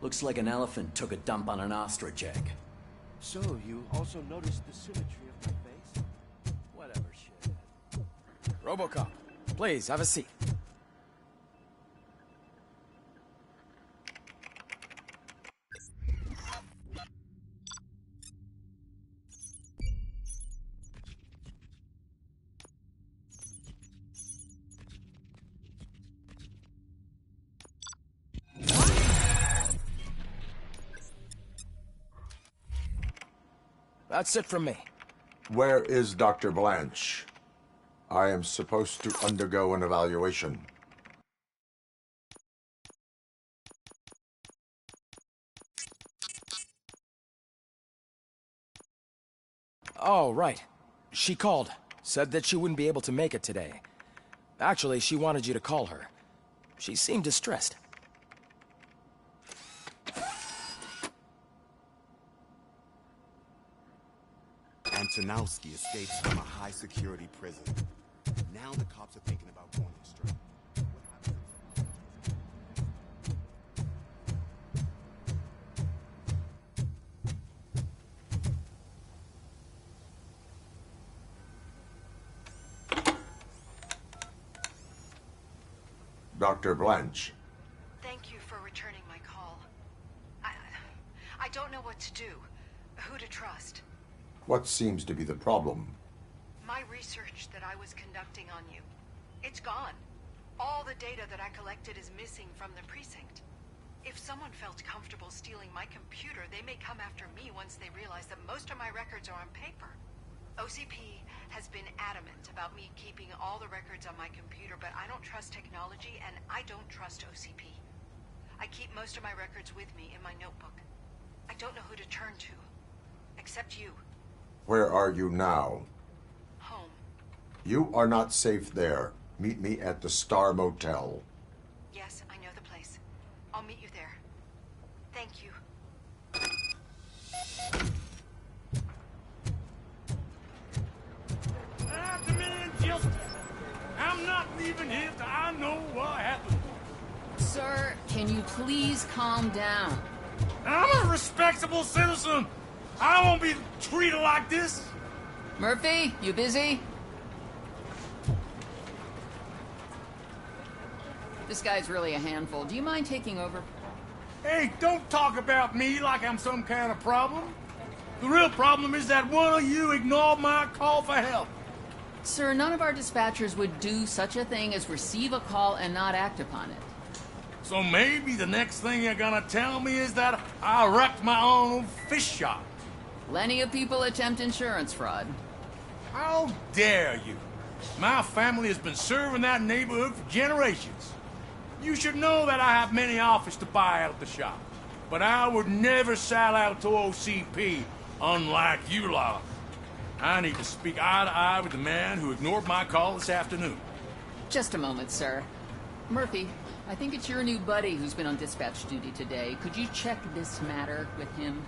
Looks like an elephant took a dump on an ostrich egg. So, you also noticed the symmetry of my face? Whatever, shit. RoboCop, please, have a seat. That's it from me. Where is Dr. Blanche? I am supposed to undergo an evaluation. Oh, right. She called. Said that she wouldn't be able to make it today. Actually, she wanted you to call her. She seemed distressed. Antonowski escapes from a high-security prison. Now the cops are thinking about going on strike. Dr. Blanche. Thank you for returning my call. I don't know what to do. Who to trust. What seems to be the problem? My research that I was conducting on you. It's gone. All the data that I collected is missing from the precinct. If someone felt comfortable stealing my computer, they may come after me once they realize that most of my records are on paper. OCP has been adamant about me keeping all the records on my computer, but I don't trust technology and I don't trust OCP. I keep most of my records with me in my notebook. I don't know who to turn to, except you. Where are you now? Home. You are not safe there. Meet me at the Star Motel. Yes, I know the place. I'll meet you there. Thank you. I'm not leaving here till I know what happened. Sir, can you please calm down? I'm a respectable citizen. I won't be treated like this. Murphy, you busy? This guy's really a handful. Do you mind taking over? Hey, don't talk about me like I'm some kind of problem. The real problem is that one of you ignored my call for help. Sir, none of our dispatchers would do such a thing as receive a call and not act upon it. So maybe the next thing you're gonna tell me is that I wrecked my own fish shop. Plenty of people attempt insurance fraud. How dare you? My family has been serving that neighborhood for generations. You should know that I have many offers to buy out the shop. But I would never sell out to OCP, unlike you lot. I need to speak eye to eye with the man who ignored my call this afternoon. Just a moment, sir. Murphy, I think it's your new buddy who's been on dispatch duty today. Could you check this matter with him?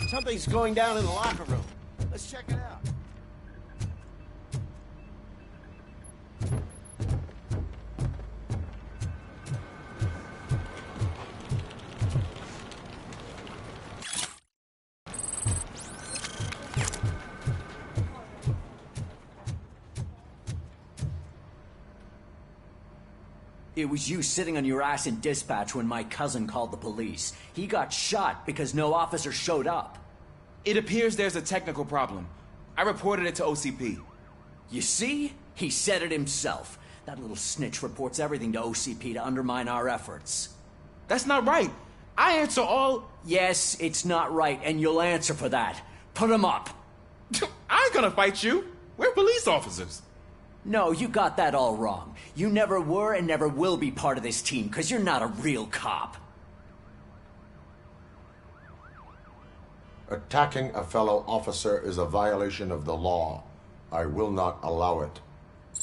Something's going down in the locker room. Let's check it out. It was you sitting on your ass in dispatch when my cousin called the police. He got shot because no officer showed up. It appears there's a technical problem. I reported it to OCP. You see? He said it himself. That little snitch reports everything to OCP to undermine our efforts. That's not right. I answer all... Yes, it's not right, and you'll answer for that. Put him up. I ain't gonna fight you. We're police officers. No, you got that all wrong. You never were and never will be part of this team, because you're not a real cop. Attacking a fellow officer is a violation of the law. I will not allow it.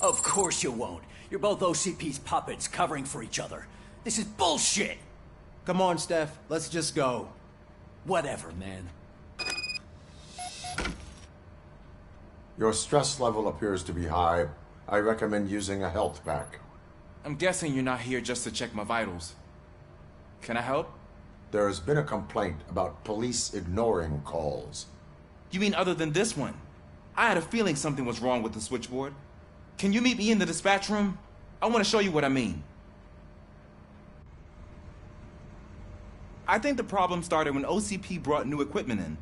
Of course you won't. You're both OCP's puppets covering for each other. This is bullshit! Come on, Steph. Let's just go. Whatever, man. Your stress level appears to be high. I recommend using a health pack. I'm guessing you're not here just to check my vitals. Can I help? There has been a complaint about police ignoring calls. You mean other than this one? I had a feeling something was wrong with the switchboard. Can you meet me in the dispatch room? I want to show you what I mean. I think the problem started when OCP brought new equipment in.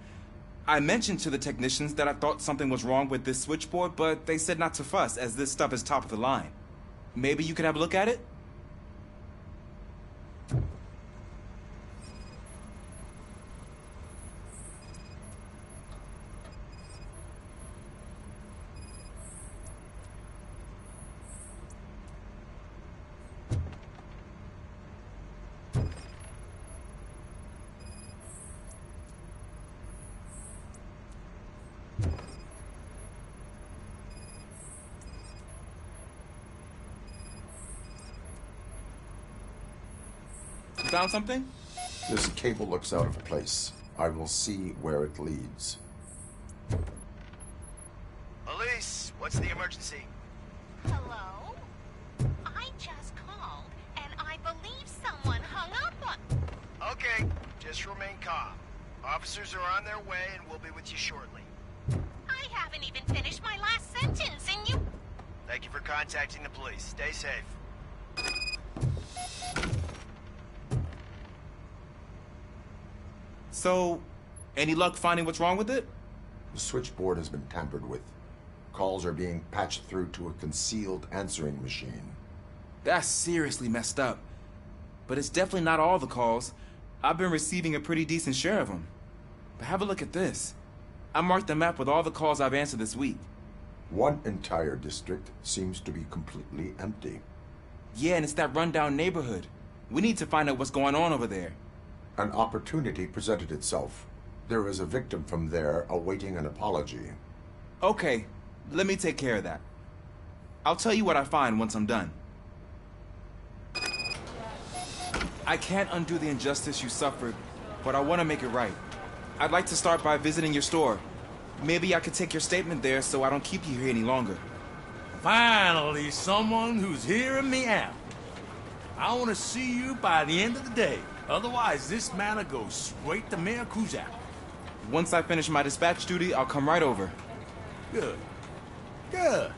I mentioned to the technicians that I thought something was wrong with this switchboard, but they said not to fuss, as this stuff is top of the line. Maybe you could have a look at it? You found something? This cable looks out of place. I will see where it leads. Police, what's the emergency? Hello? I just called, and I believe someone hung up on... Okay, just remain calm. Officers are on their way, and we'll be with you shortly. I haven't even finished my last sentence, and you... Thank you for contacting the police. Stay safe. So, any luck finding what's wrong with it? The switchboard has been tampered with. calls are being patched through to a concealed answering machine. That's seriously messed up. But it's definitely not all the calls. I've been receiving a pretty decent share of them. But have a look at this. I marked the map with all the calls I've answered this week. One entire district seems to be completely empty. Yeah, and it's that rundown neighborhood. We need to find out what's going on over there. An opportunity presented itself. There is a victim from there awaiting an apology. Okay, let me take care of that. I'll tell you what I find once I'm done. I can't undo the injustice you suffered, but I want to make it right. I'd like to start by visiting your store. Maybe I could take your statement there so I don't keep you here any longer. Finally, someone who's hearing me out. I want to see you by the end of the day. Otherwise, this matter goes straight to Mayor Kuzak. Once I finish my dispatch duty, I'll come right over. Good. Good.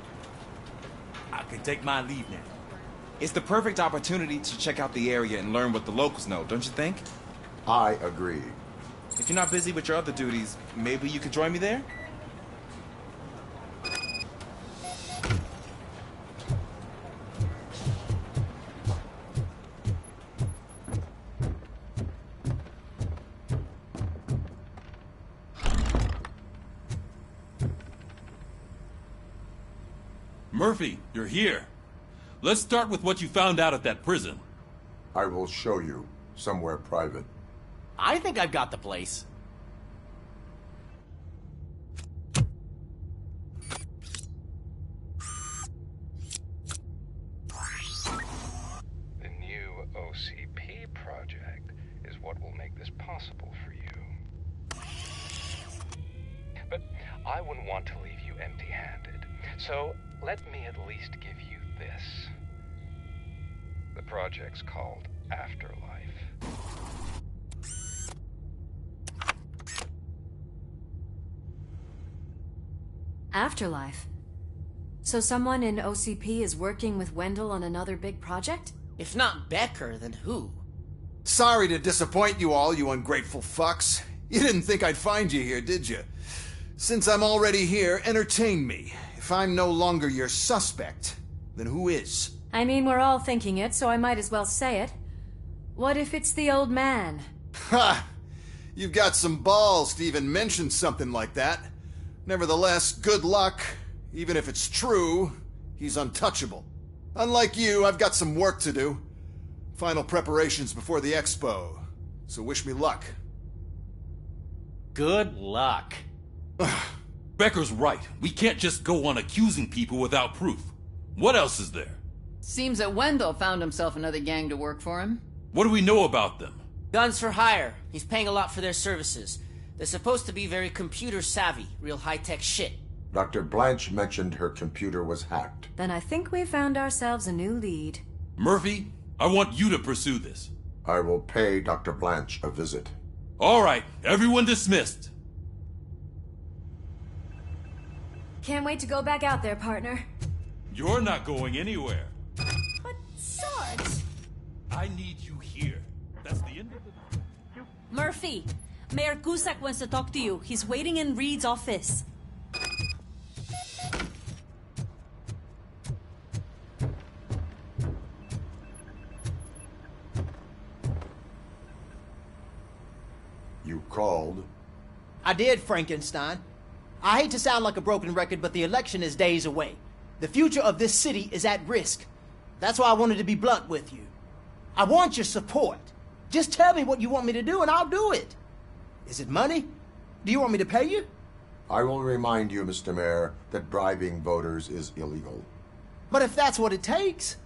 I can take my leave now. It's the perfect opportunity to check out the area and learn what the locals know, don't you think? I agree. If you're not busy with your other duties, maybe you could join me there? Murphy, you're here. Let's start with what you found out at that prison. I will show you somewhere private. I think I've got the place. The new OCP project is what will make this possible for you. But I wouldn't want to leave you empty-handed. So let me at least give you this. The project's called Afterlife. Afterlife? So someone in OCP is working with Wendell on another big project? If not Becker, then who? Sorry to disappoint you all, you ungrateful fucks. You didn't think I'd find you here, did you? Since I'm already here, entertain me. If I'm no longer your suspect, then who is? I mean, we're all thinking it, so I might as well say it. What if it's the old man? Ha! You've got some balls to even mention something like that. Nevertheless, good luck. Even if it's true, he's untouchable. Unlike you, I've got some work to do. Final preparations before the expo. So wish me luck. Good luck. Becker's right. We can't just go on accusing people without proof. What else is there? Seems that Wendell found himself another gang to work for him. What do we know about them? Guns for hire. He's paying a lot for their services. They're supposed to be very computer savvy, real high-tech shit. Dr. Blanche mentioned her computer was hacked. Then I think we found ourselves a new lead. Murphy, I want you to pursue this. I will pay Dr. Blanche a visit. All right, everyone dismissed. Can't wait to go back out there, partner. You're not going anywhere. But, Sarge... I need you here. That's the end of it. Murphy, Mayor Cusack wants to talk to you. He's waiting in Reed's office. You called? I did, Frankenstein. I hate to sound like a broken record, but the election is days away. The future of this city is at risk. That's why I wanted to be blunt with you. I want your support. Just tell me what you want me to do and I'll do it. Is it money? Do you want me to pay you? I will remind you, Mr. Mayor, that bribing voters is illegal. But if that's what it takes,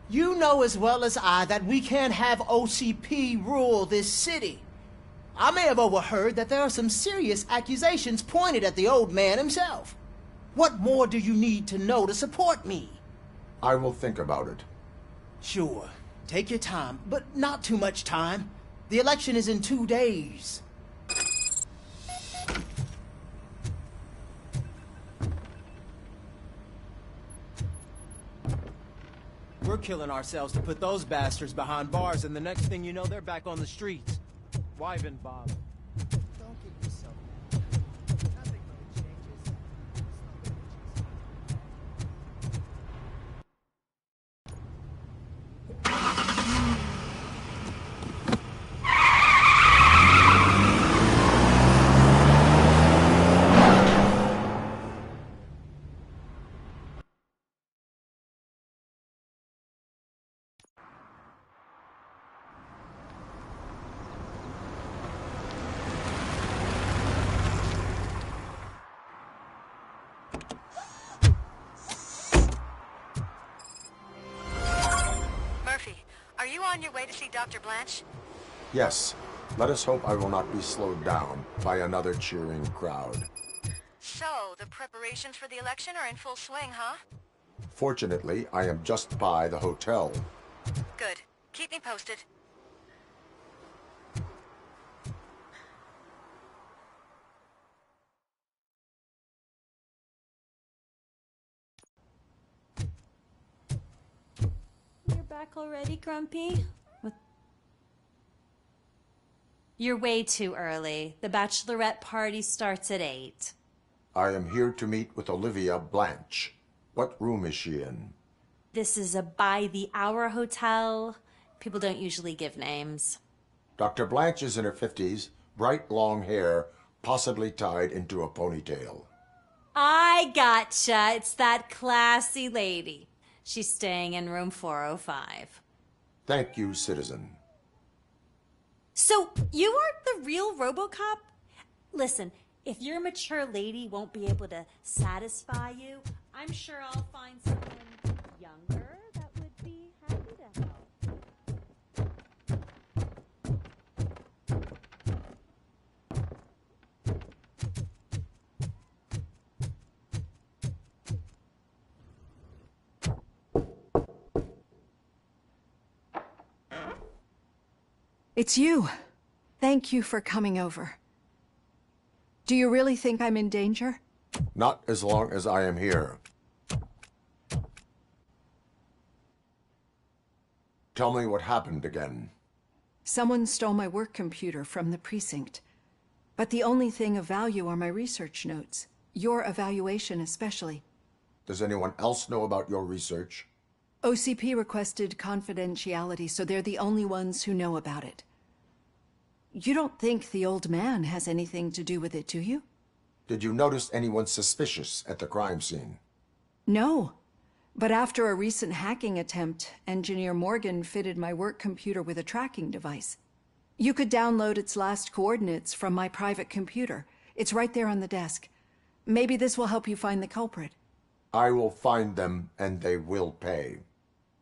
you know as well as I that we can't have OCP rule this city. I may have overheard that there are some serious accusations pointed at the old man himself. What more do you need to know to support me? I will think about it. Sure. Take your time, but not too much time. The election is in 2 days. We're killing ourselves to put those bastards behind bars, and the next thing you know, they're back on the streets. Why even bother? Don't get yourself mad. Nothing really changes. Are you on your way to see Dr. Blanche? Yes. Let us hope I will not be slowed down by another cheering crowd. So, the preparations for the election are in full swing, huh? Fortunately, I am just by the hotel. Good. Keep me posted. You're back already, Grumpy? You're way too early. The bachelorette party starts at 8. I am here to meet with Olivia Blanche. What room is she in? This is a by-the-hour hotel. People don't usually give names. Dr. Blanche is in her 50s, bright long hair, possibly tied into a ponytail. I gotcha. It's that classy lady. She's staying in room 405. Thank you, citizen. So, you aren't the real RoboCop? Listen, if your mature lady won't be able to satisfy you, I'm sure I'll find someone younger that would be happy to help. It's you. Thank you for coming over. Do you really think I'm in danger? Not as long as I am here. Tell me what happened again. Someone stole my work computer from the precinct. But the only thing of value are my research notes. Your evaluation especially. Does anyone else know about your research? OCP requested confidentiality, so they're the only ones who know about it. You don't think the old man has anything to do with it, do you? Did you notice anyone suspicious at the crime scene? No. But after a recent hacking attempt, Engineer Morgan fitted my work computer with a tracking device. You could download its last coordinates from my private computer. It's right there on the desk. Maybe this will help you find the culprit. I will find them, and they will pay.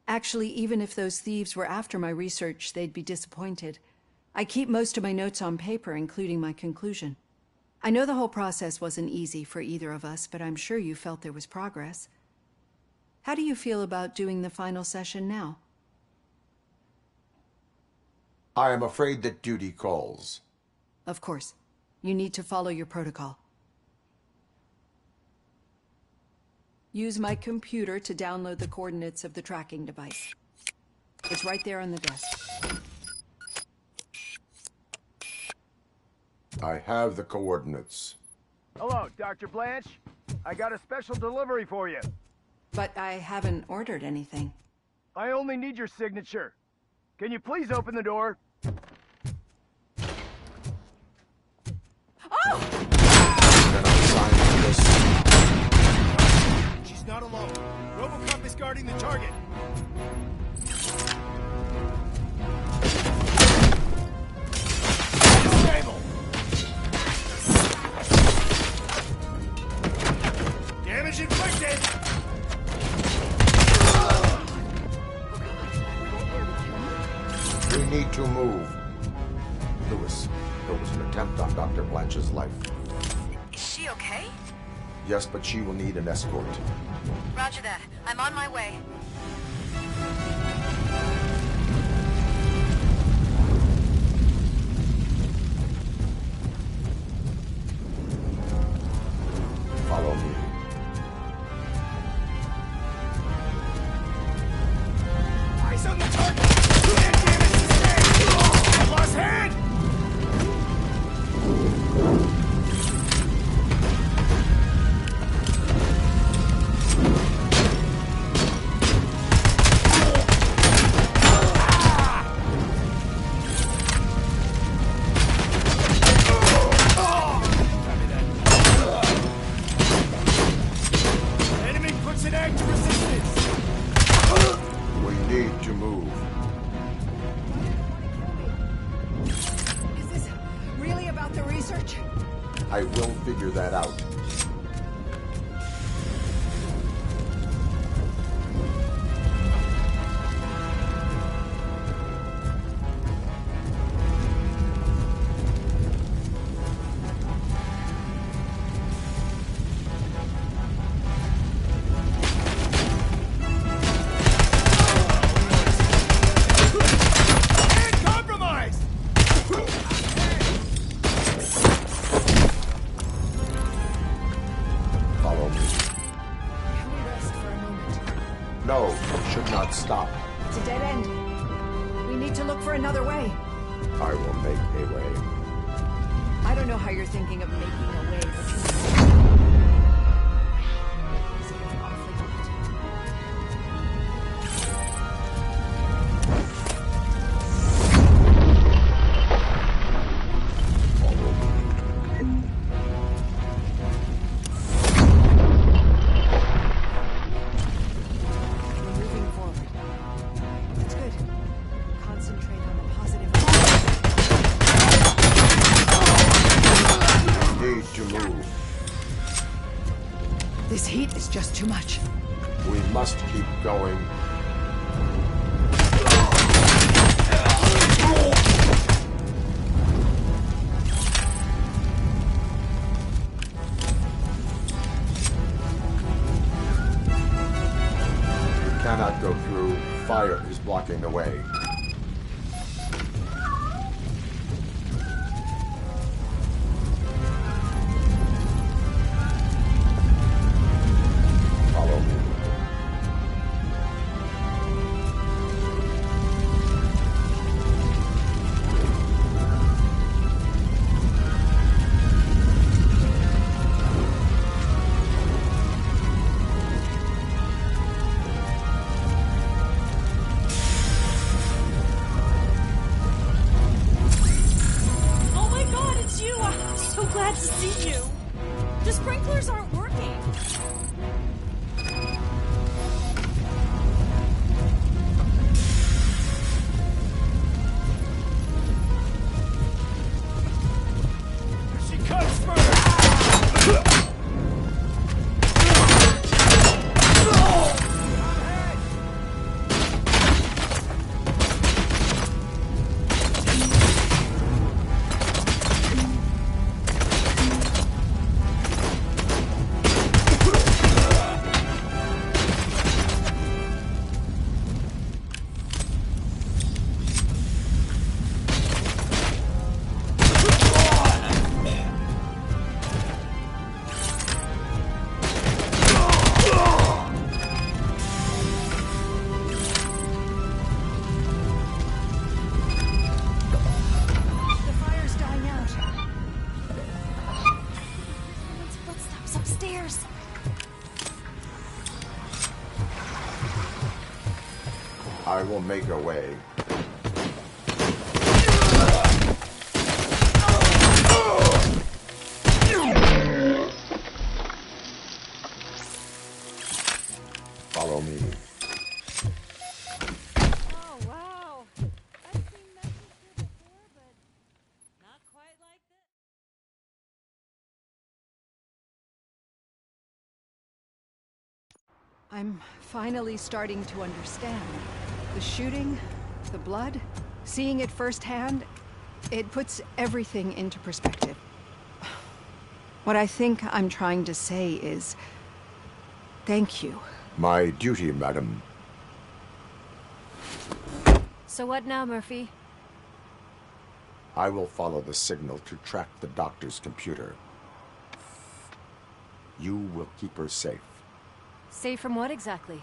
Actually, even if those thieves were after my research, they'd be disappointed. I keep most of my notes on paper, including my conclusion. I know the whole process wasn't easy for either of us, but I'm sure you felt there was progress. How do you feel about doing the final session now? I am afraid that duty calls. Of course. You need to follow your protocol. Use my computer to download the coordinates of the tracking device. It's right there on the desk. I have the coordinates. Hello, Dr. Blanche. I got a special delivery for you. But I haven't ordered anything. I only need your signature. Can you please open the door? Oh! Then I'm signing this. She's not alone. RoboCop is guarding the target. Stable. Damage inflicted. We need to move. Lewis, there was an attempt on Dr. Blanche's life. Is she okay? Yes, but she will need an escort. Roger that. I'm on my way. Follow me. Eyes on the target! Hand damage sustained! I lost hand! Enemy puts an end to resistance! We need to move. Is this really about the research? I will figure that out. It's a dead end. We need to look for another way. I will make a way. I don't know how you're thinking of making a way, but you This heat is just too much. We must keep going. We cannot go through. Fire is blocking the way. I will make a way. Follow me. Oh, wow. I've seen messages here before, but not quite like this. I'm finally starting to understand. The shooting, the blood, seeing it firsthand, it puts everything into perspective. What I think I'm trying to say is, thank you. My duty, madam. So what now, Murphy? I will follow the signal to track the doctor's computer. You will keep her safe. Safe from what exactly?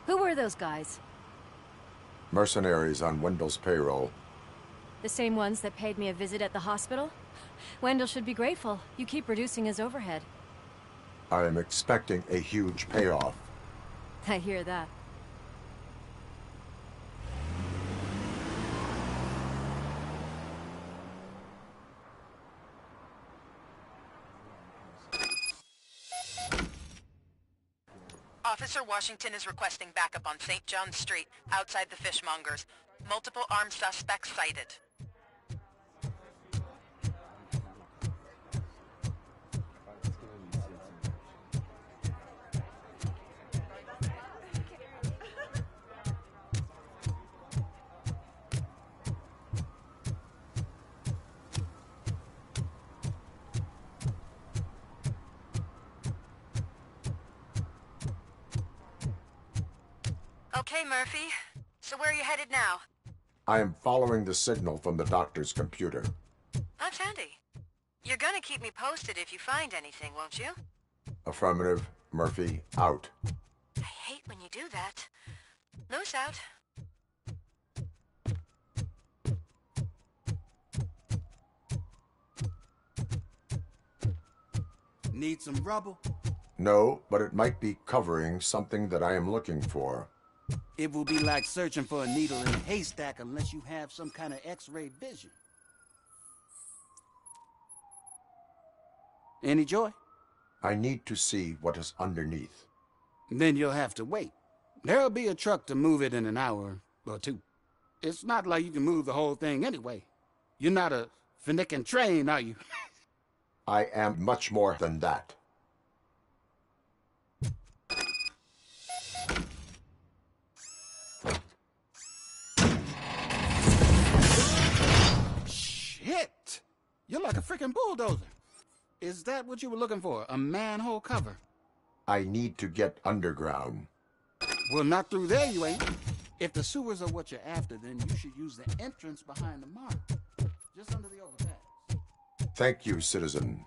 Who were those guys? Mercenaries on Wendell's payroll. The same ones that paid me a visit at the hospital? Wendell should be grateful. You keep reducing his overhead. I am expecting a huge payoff. I hear that. Officer Washington is requesting backup on St. John Street, outside the fishmongers. Multiple armed suspects sighted. Okay, Murphy. So where are you headed now? I am following the signal from the doctor's computer. That's handy. You're gonna keep me posted if you find anything, won't you? Affirmative. Murphy, out. I hate when you do that. Loose out. Need some rubble? No, but it might be covering something that I am looking for. It will be like searching for a needle in a haystack unless you have some kind of X-ray vision. Any joy? I need to see what is underneath. Then you'll have to wait. There'll be a truck to move it in an hour or two. It's not like you can move the whole thing anyway. You're not a finicking train, are you? I am much more than that. Shit! You're like a freaking bulldozer. Is that what you were looking for? A manhole cover? I need to get underground. Well, not through there, you ain't. If the sewers are what you're after, then you should use the entrance behind the mark. Just under the overpass. Thank you, citizen.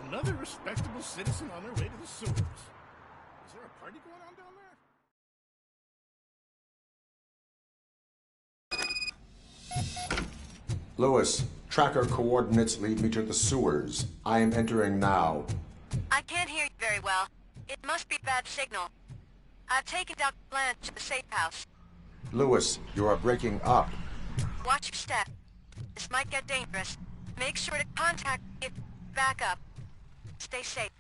Another respectable citizen on their way to the sewers. Is there a party going on down there? Lewis, tracker coordinates lead me to the sewers. I am entering now. I can't hear you very well. It must be bad signal. I've taken Dr. Blanche to the safe house. Lewis, you are breaking up. Watch your step. This might get dangerous. Make sure to contact me if you back up. Stay safe.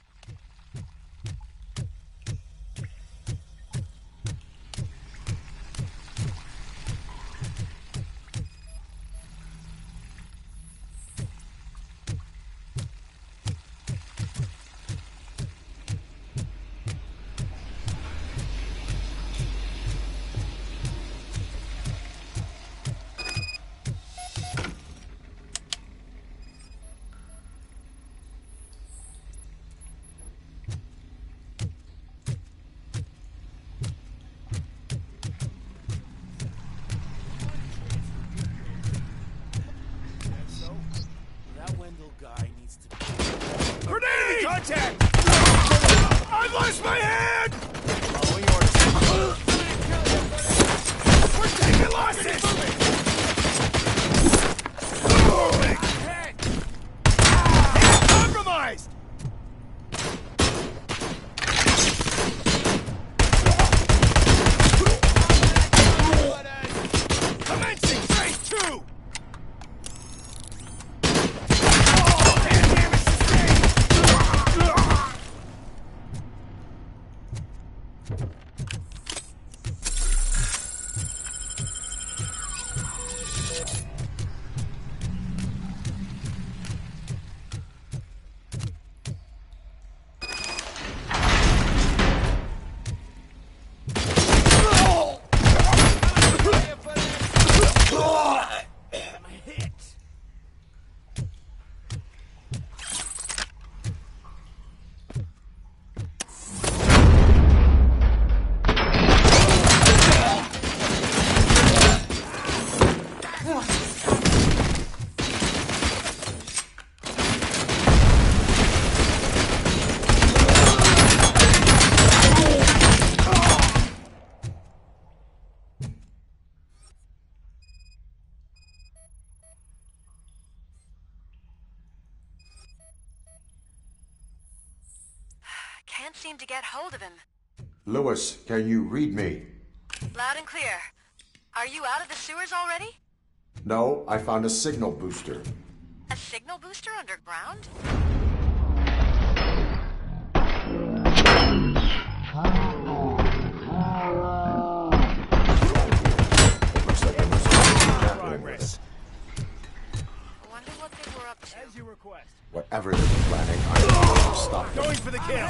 Grenade! Contact! I've lost my hand! Following orders. We're taking losses! Moving! Compromised! Commencing phase 2! Can't seem to get hold of him. Lewis, can you read me? Loud and clear. Are you out of the sewers already? No, I found a signal booster. A signal booster underground? Looks like there was something happening with it. I wonder what they were up to. As you request. Whatever they're planning, I'm going to stop them. Going for the kill!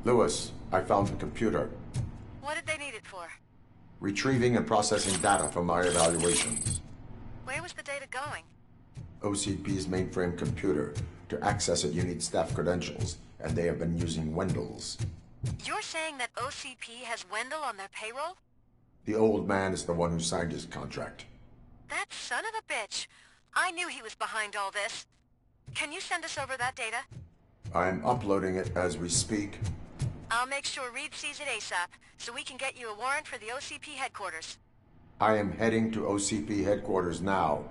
Lewis, I found the computer. What did they need it for? Retrieving and processing data from my evaluations. Where was the data going? OCP's mainframe computer. To access it, you need staff credentials, and they have been using Wendell's. You're saying that OCP has Wendell on their payroll? The old man is the one who signed his contract. That son of a bitch. I knew he was behind all this. Can you send us over that data? I'm uploading it as we speak. I'll make sure Reed sees it ASAP, so we can get you a warrant for the OCP headquarters. I am heading to OCP headquarters now.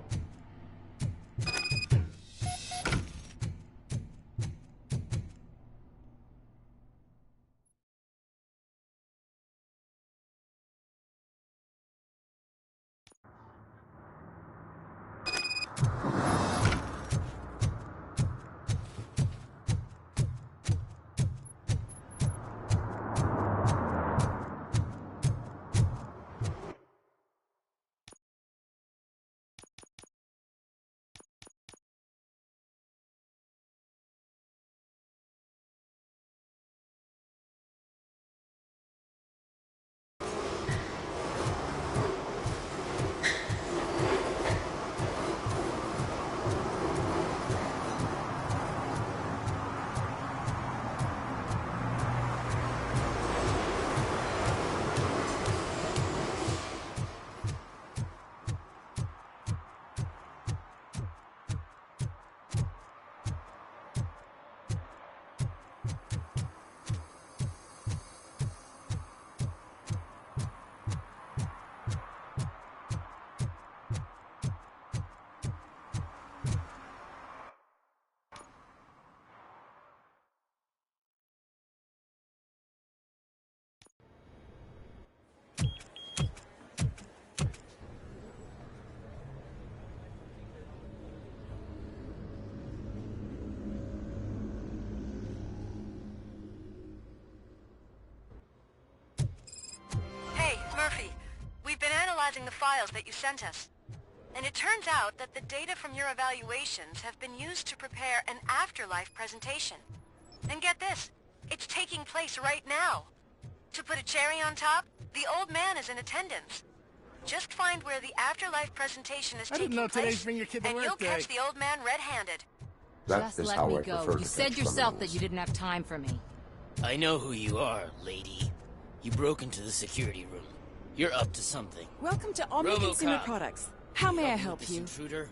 The files that you sent us. And it turns out that the data from your evaluations have been used to prepare an afterlife presentation. And get this, it's taking place right now. To put a cherry on top, the old man is in attendance. Just find where the afterlife presentation is taking place, and you'll catch the old man red-handed. Just let me go. You said yourself that you didn't have time for me. I know who you are, lady. You broke into the security room. You're up to something. Welcome to Omni Consumer Products. How may I help you? Intruder?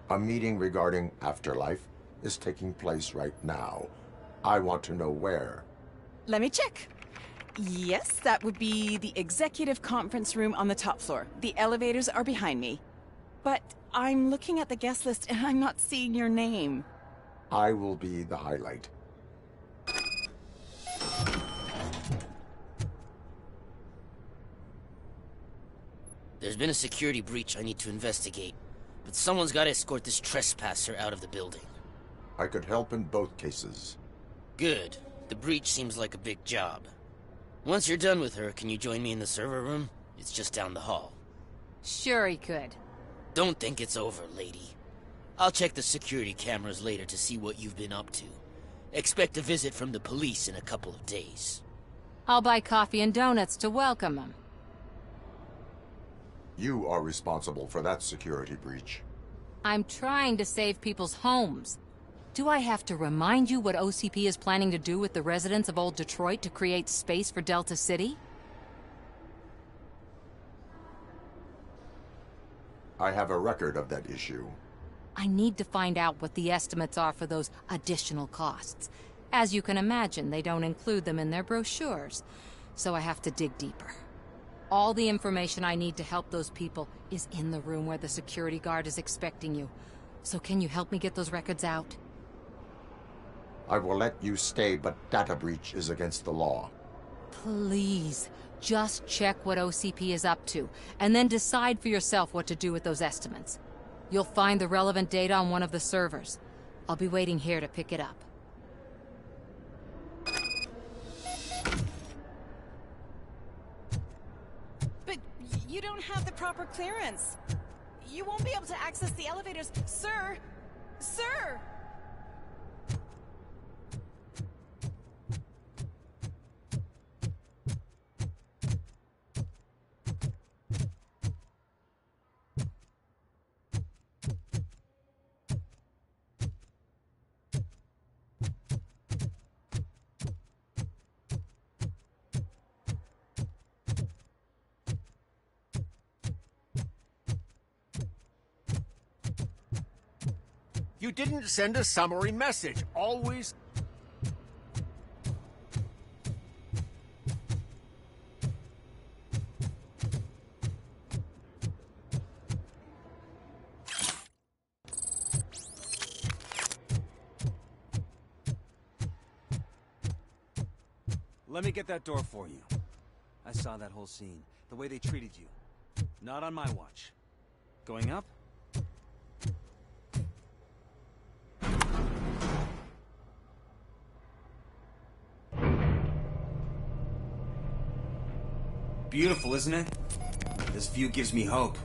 A meeting regarding afterlife is taking place right now. I want to know where. Let me check. Yes, that would be the executive conference room on the top floor. The elevators are behind me. But I'm looking at the guest list and I'm not seeing your name. I will be the highlight. There's been a security breach I need to investigate, but someone's got to escort this trespasser out of the building. I could help in both cases. Good. The breach seems like a big job. Once you're done with her, can you join me in the server room? It's just down the hall. Sure he could. Don't think it's over, lady. I'll check the security cameras later to see what you've been up to. Expect a visit from the police in a couple of days. I'll buy coffee and donuts to welcome him. You are responsible for that security breach. I'm trying to save people's homes. Do I have to remind you what OCP is planning to do with the residents of Old Detroit to create space for Delta City? I have a record of that issue. I need to find out what the estimates are for those additional costs. As you can imagine, they don't include them in their brochures, so I have to dig deeper. All the information I need to help those people is in the room where the security guard is expecting you. So can you help me get those records out? I will let you stay, but data breach is against the law. Please, just check what OCP is up to, and then decide for yourself what to do with those estimates. You'll find the relevant data on one of the servers. I'll be waiting here to pick it up. But you don't have the proper clearance. You won't be able to access the elevators. Sir! Sir! You didn't send a summary message. Always... Let me get that door for you. I saw that whole scene. The way they treated you. Not on my watch. Going up? Beautiful, isn't it? This view gives me hope.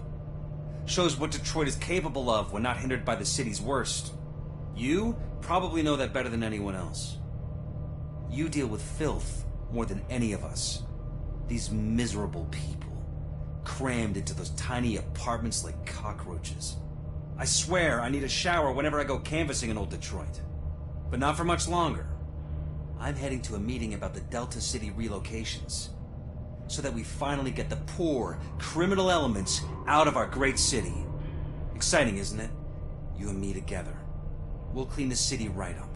Shows what Detroit is capable of when not hindered by the city's worst. You probably know that better than anyone else. You deal with filth more than any of us. These miserable people, crammed into those tiny apartments like cockroaches. I swear I need a shower whenever I go canvassing in old Detroit. But not for much longer. I'm heading to a meeting about the Delta City relocations, so that we finally get the poor, criminal elements out of our great city. Exciting, isn't it? You and me together. We'll clean the city right up.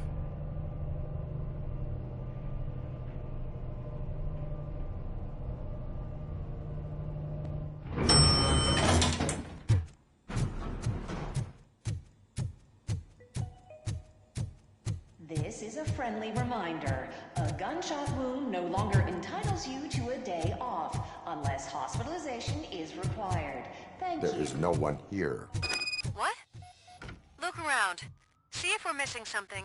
This is a friendly reminder. A gunshot wound no longer entitles you to a day off, unless hospitalization is required. Thank you. There is no one here. What? Look around. See if we're missing something.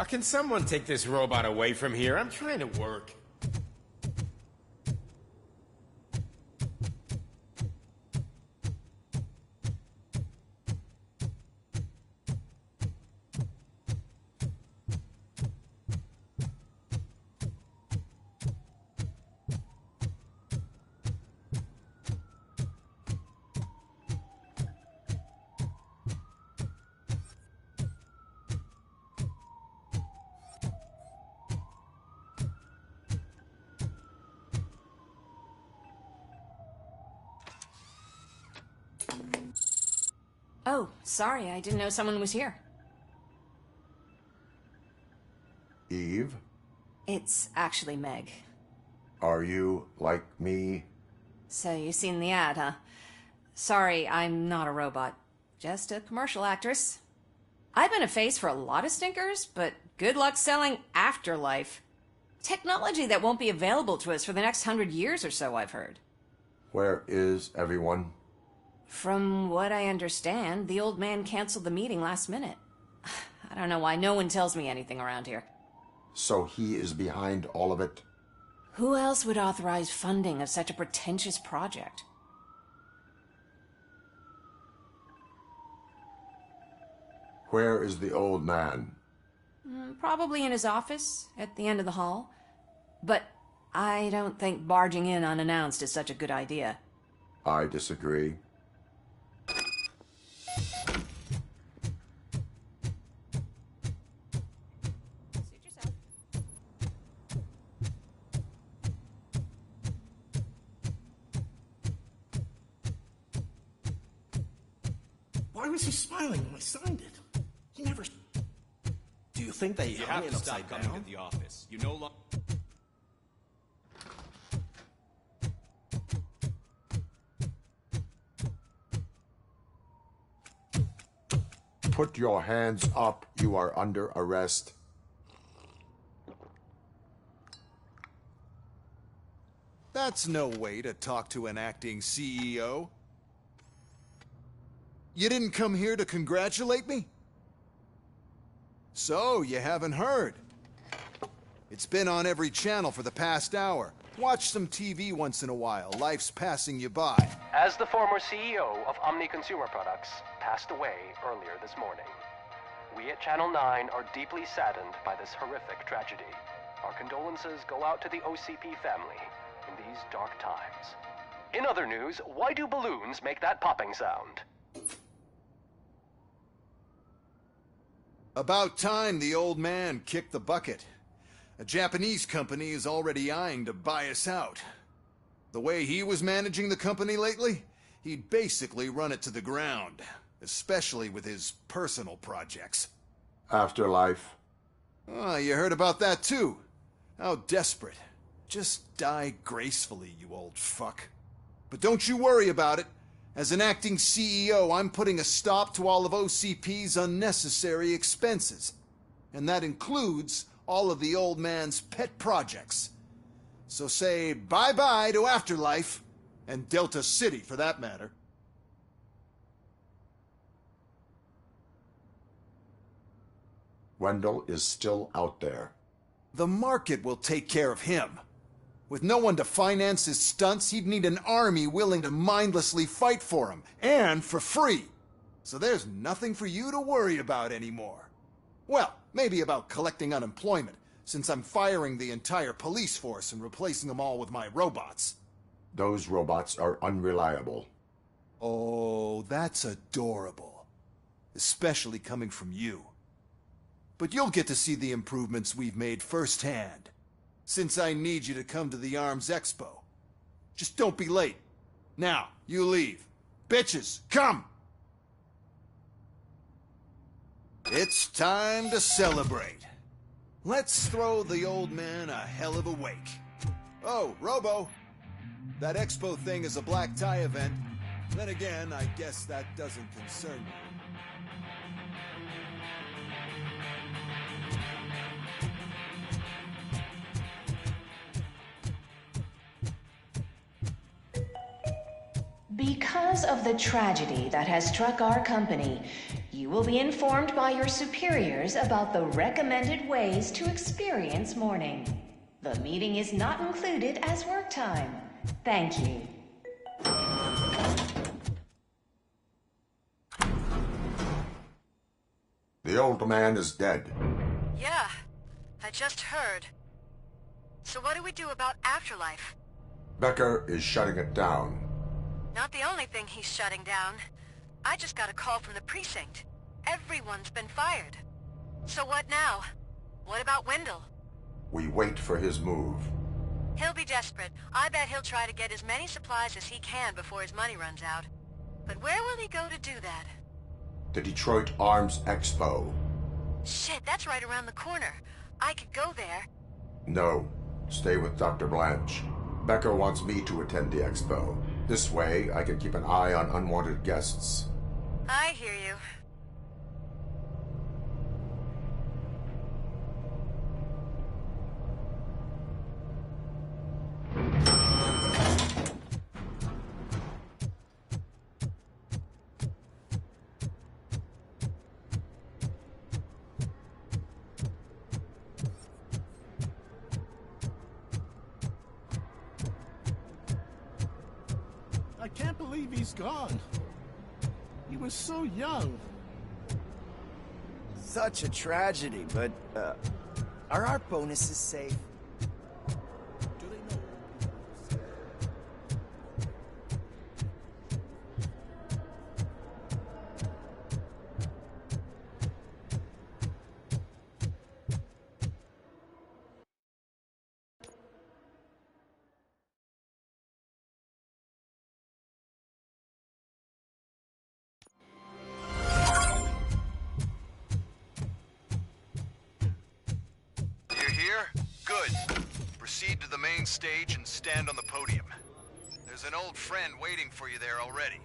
Can someone take this robot away from here? I'm trying to work. Oh, sorry, I didn't know someone was here. Eve? It's actually Meg. Are you like me? So you seen the ad, huh? Sorry, I'm not a robot. Just a commercial actress. I've been a face for a lot of stinkers, but good luck selling Afterlife. Technology that won't be available to us for the next 100 years or so, I've heard. Where is everyone? From what I understand, the old man canceled the meeting last minute. I don't know why no one tells me anything around here. So he is behind all of it? Who else would authorize funding of such a pretentious project? Where is the old man? Probably in his office, at the end of the hall. But I don't think barging in unannounced is such a good idea. I disagree. Why was he smiling when I signed it? He never... Do you think they hung it upside down? Coming to the office. You no longer... Put your hands up. You are under arrest. That's no way to talk to an acting CEO. You didn't come here to congratulate me? So, you haven't heard. It's been on every channel for the past hour. Watch some TV once in a while. Life's passing you by. As the former CEO of Omni Consumer Products passed away earlier this morning, we at Channel 9 are deeply saddened by this horrific tragedy. Our condolences go out to the OCP family in these dark times. In other news, why do balloons make that popping sound? About time the old man kicked the bucket. A Japanese company is already eyeing to buy us out. The way he was managing the company lately, he'd basically run it to the ground, especially with his personal projects. Afterlife. Oh, you heard about that too. How desperate. Just die gracefully, you old fuck. But don't you worry about it. As an acting CEO, I'm putting a stop to all of OCP's unnecessary expenses. And that includes all of the old man's pet projects. So say bye-bye to Afterlife, and Delta City for that matter. Wendell is still out there. The market will take care of him. With no one to finance his stunts, he'd need an army willing to mindlessly fight for him, and for free. So there's nothing for you to worry about anymore. Well, maybe about collecting unemployment, since I'm firing the entire police force and replacing them all with my robots. Those robots are unreliable. Oh, that's adorable. Especially coming from you. But you'll get to see the improvements we've made firsthand. Since I need you to come to the Arms Expo. Just don't be late. Now, you leave. Bitches, come! It's time to celebrate. Let's throw the old man a hell of a wake. Oh, Robo. That expo thing is a black tie event. Then again, I guess that doesn't concern you. Because of the tragedy that has struck our company, you will be informed by your superiors about the recommended ways to experience mourning. The meeting is not included as work time. Thank you. The old man is dead. Yeah, I just heard. So what do we do about Afterlife? Becker is shutting it down. Not the only thing he's shutting down. I just got a call from the precinct. Everyone's been fired. So what now? What about Wendell? We wait for his move. He'll be desperate. I bet he'll try to get as many supplies as he can before his money runs out. But where will he go to do that? The Detroit Arms Expo. Shit, that's right around the corner. I could go there. No. Stay with Dr. Blanche. Becker wants me to attend the expo. This way, I can keep an eye on unwanted guests. I hear you. I can't believe he's gone. He was so young. Such a tragedy, but, are our bonuses safe? Proceed to the main stage and stand on the podium. There's an old friend waiting for you there already.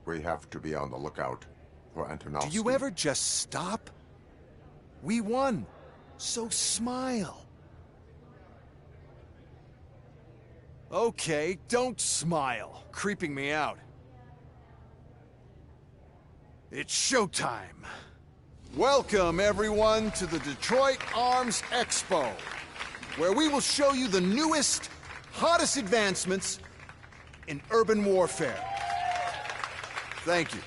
We have to be on the lookout for Antonovsky. Do you ever just stop? We won, so smile. Okay, don't smile. Creeping me out. It's showtime. Welcome, everyone, to the Detroit Arms Expo, where we will show you the newest, hottest advancements in urban warfare. Thank you.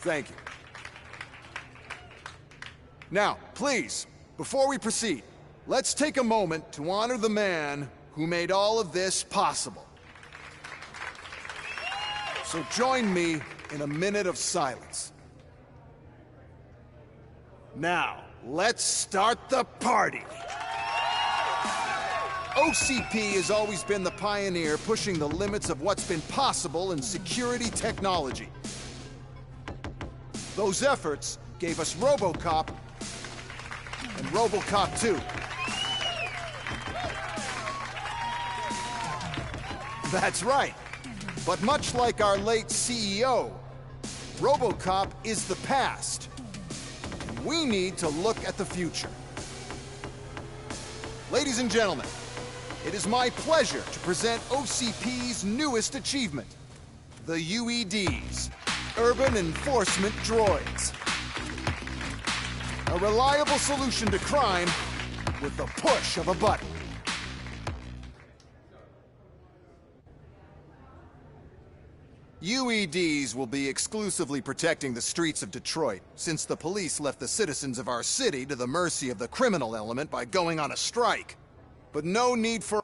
Thank you. Now, please, before we proceed, let's take a moment to honor the man who made all of this possible. So join me in a minute of silence. Now, let's start the party. OCP has always been the pioneer pushing the limits of what's been possible in security technology. Those efforts gave us RoboCop and RoboCop 2. That's right. But much like our late CEO, RoboCop is the past. We need to look at the future. Ladies and gentlemen, it is my pleasure to present OCP's newest achievement, the UEDs, Urban Enforcement Droids. A reliable solution to crime with the push of a button. UEDs will be exclusively protecting the streets of Detroit, since the police left the citizens of our city to the mercy of the criminal element by going on a strike. But no need for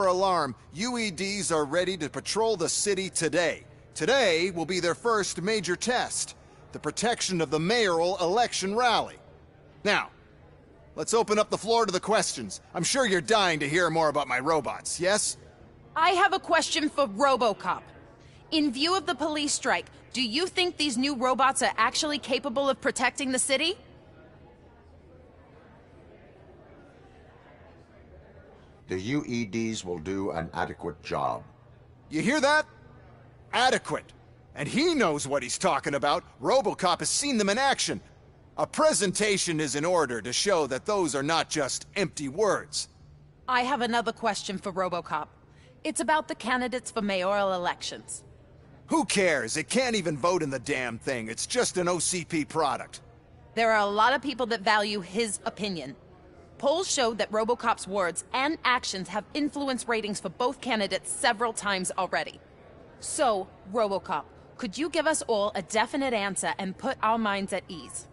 alarm, UEDs are ready to patrol the city today. Today will be their first major test, the protection of the mayoral election rally. Now, let's open up the floor to the questions. I'm sure you're dying to hear more about my robots, yes? I have a question for RoboCop. In view of the police strike, do you think these new robots are actually capable of protecting the city? The UEDs will do an adequate job. You hear that? Adequate. And he knows what he's talking about. RoboCop has seen them in action. A presentation is in order to show that those are not just empty words. I have another question for RoboCop. It's about the candidates for mayoral elections. Who cares? It can't even vote in the damn thing. It's just an OCP product. There are a lot of people that value his opinion. Polls show that RoboCop's words and actions have influenced ratings for both candidates several times already. So, RoboCop, could you give us all a definite answer and put our minds at ease?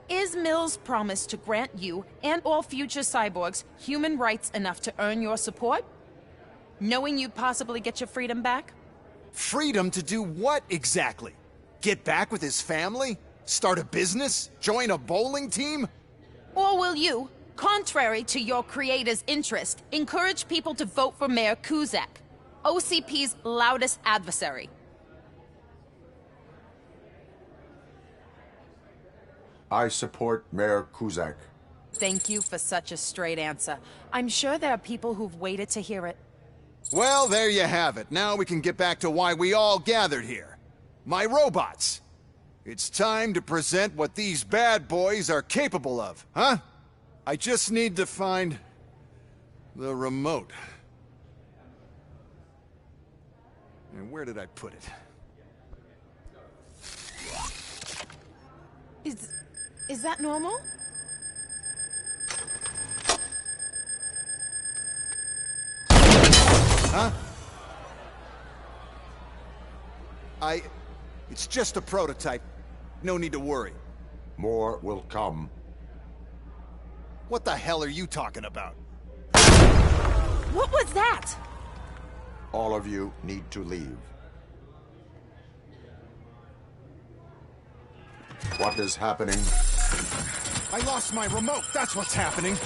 Is Mills' promise to grant you and all future cyborgs human rights enough to earn your support? Knowing you'd possibly get your freedom back? Freedom to do what exactly? Get back with his family? Start a business? Join a bowling team? Or will you, contrary to your creator's interest, encourage people to vote for Mayor Kuzak, OCP's loudest adversary? I support Mayor Kuzak. Thank you for such a straight answer. I'm sure there are people who've waited to hear it. Well, there you have it. Now we can get back to why we all gathered here. My robots. It's time to present what these bad boys are capable of, huh? I just need to find the remote. And where did I put it? Is that normal? Huh? It's just a prototype. No need to worry. More will come. What the hell are you talking about? What was that? All of you need to leave. What is happening I lost my remote. That's what's happening.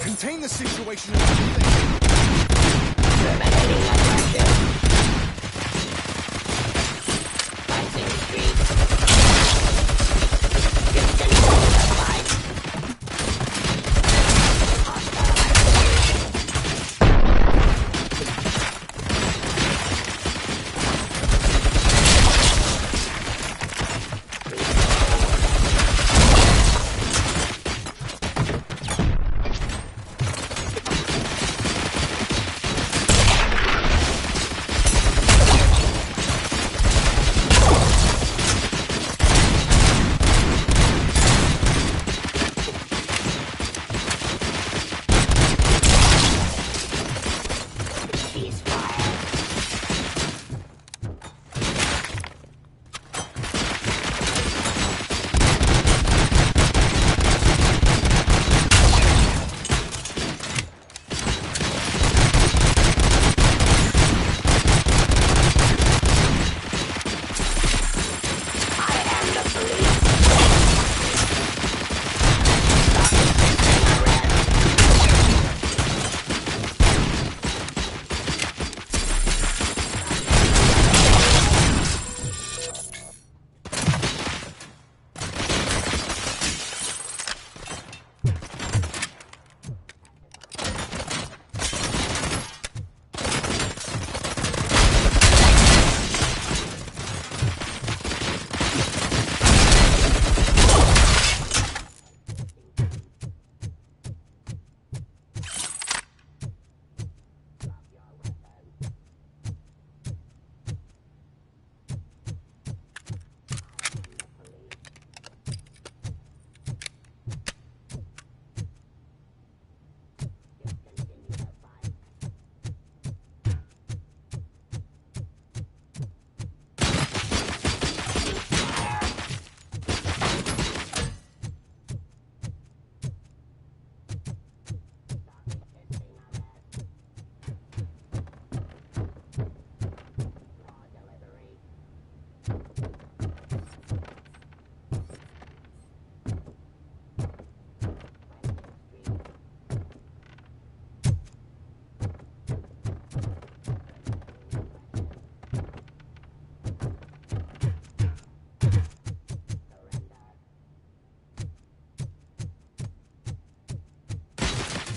Contain the situation and everything. Terminating attraction.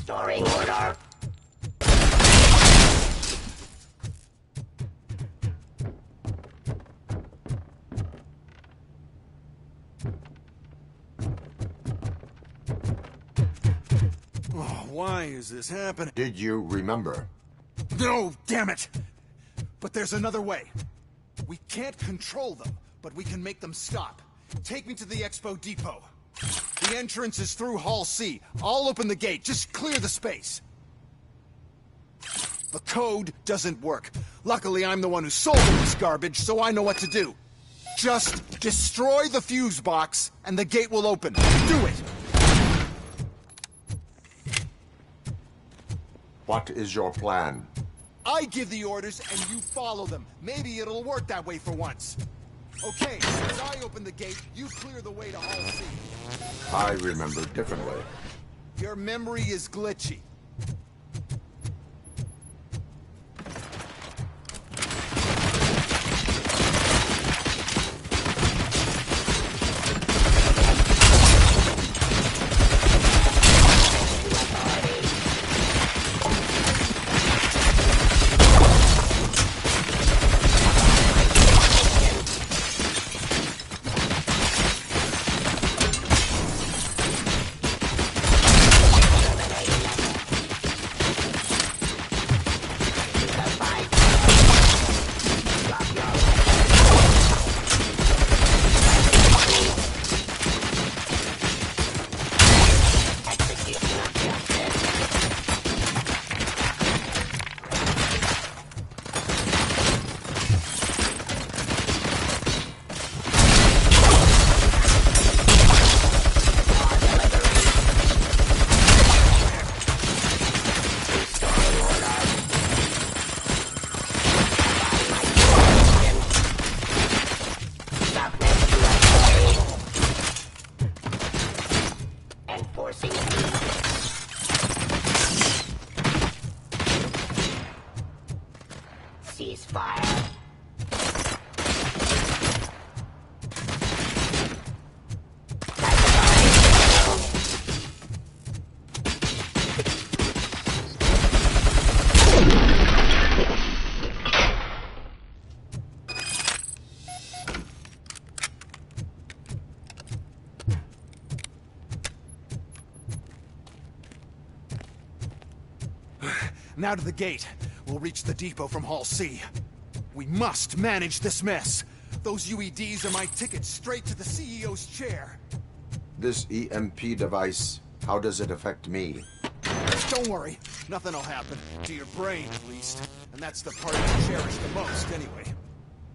Storing order. Oh, why is this happening? Did you remember? No, damn it! But there's another way. We can't control them, but we can make them stop. Take me to the Expo Depot. The entrance is through Hall C. I'll open the gate. Just clear the space. The code doesn't work. Luckily, I'm the one who sold them this garbage, so I know what to do. Just destroy the fuse box, and the gate will open. Do it! What is your plan? I give the orders, and you follow them. Maybe it'll work that way for once. Okay, as I open the gate, you clear the way to Hall C. I remember differently. Your memory is glitchy. Now to the gate. We'll reach the depot from Hall C. We must manage this mess. Those UEDs are my ticket straight to the CEO's chair. This EMP device, how does it affect me? Don't worry, nothing will happen. To your brain, at least. And that's the part I cherish the most, anyway.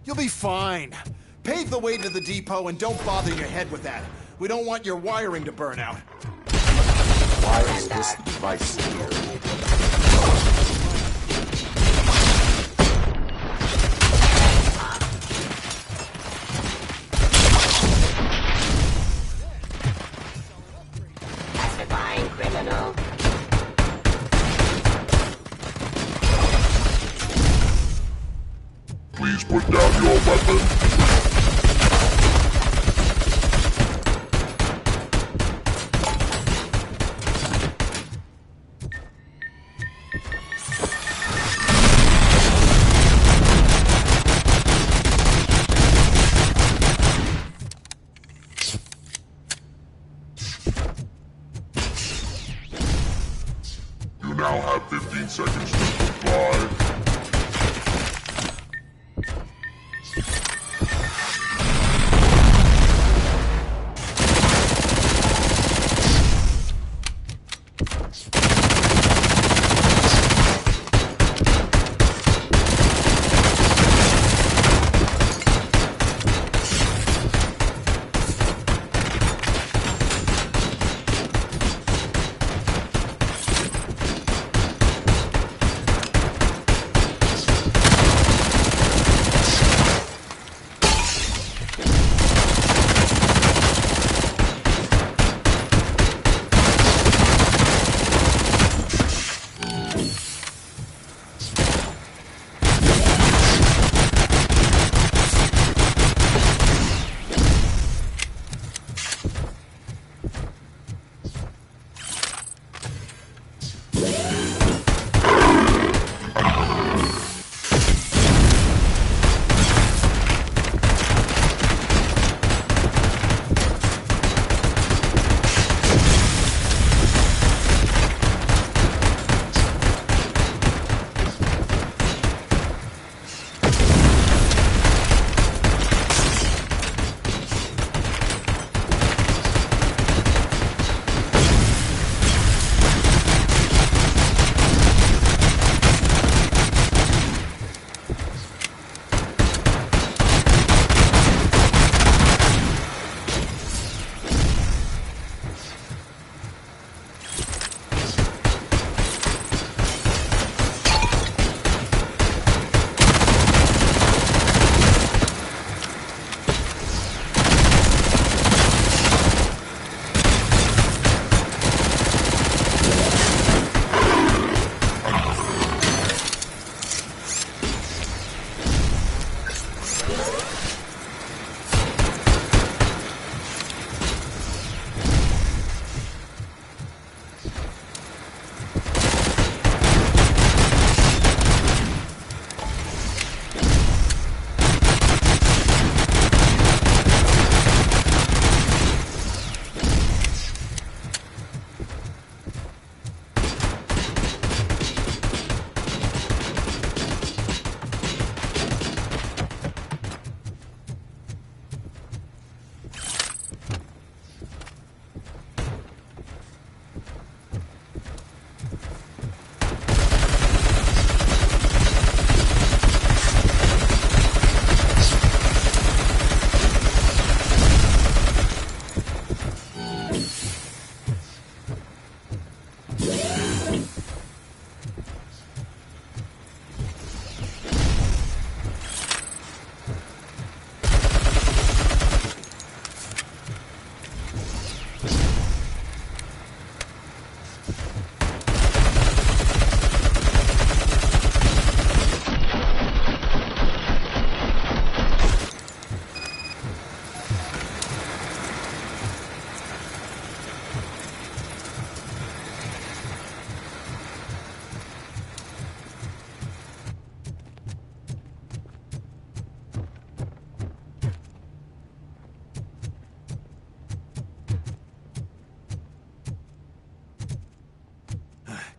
You'll be fine. Pave the way to the depot and don't bother your head with that. We don't want your wiring to burn out. Why is this device here? Testifying criminal. Please put down your weapon. You now have 15 seconds to comply.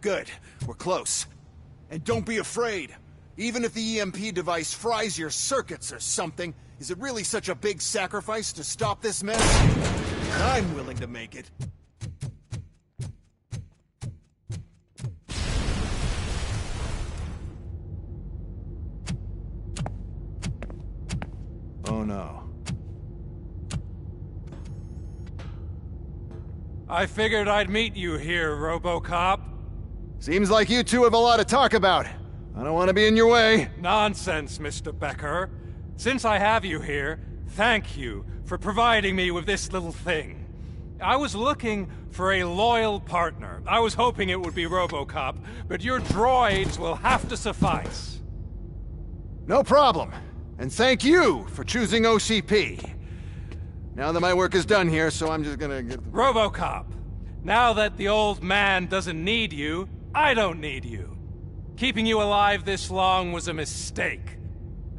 Good. We're close. And don't be afraid. Even if the EMP device fries your circuits or something, is it really such a big sacrifice to stop this mess? I'm willing to make it. Oh no. I figured I'd meet you here, RoboCop. Seems like you two have a lot to talk about. I don't want to be in your way. Nonsense, Mr. Becker. Since I have you here, thank you for providing me with this little thing. I was looking for a loyal partner. I was hoping it would be RoboCop, but your droids will have to suffice. No problem. And thank you for choosing OCP. Now that my work is done here, so I'm just gonna get... RoboCop, now that the old man doesn't need you, I don't need you. Keeping you alive this long was a mistake.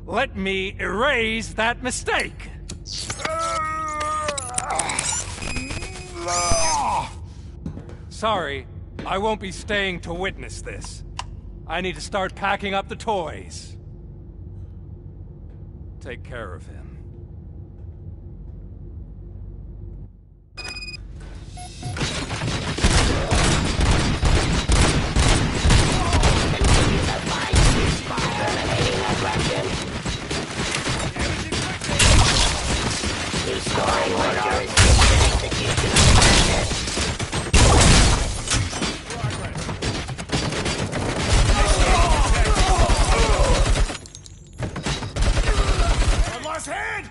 Let me erase that mistake! Sorry, I won't be staying to witness this. I need to start packing up the toys. Take care of him. Restoring order is execution I lost hand!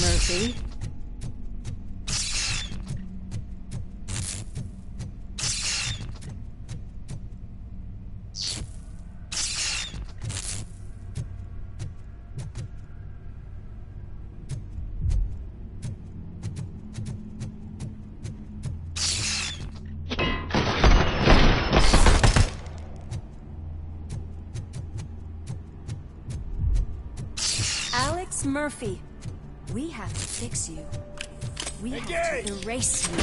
Murphy? Alex Murphy, we have to fix you. We have to erase you.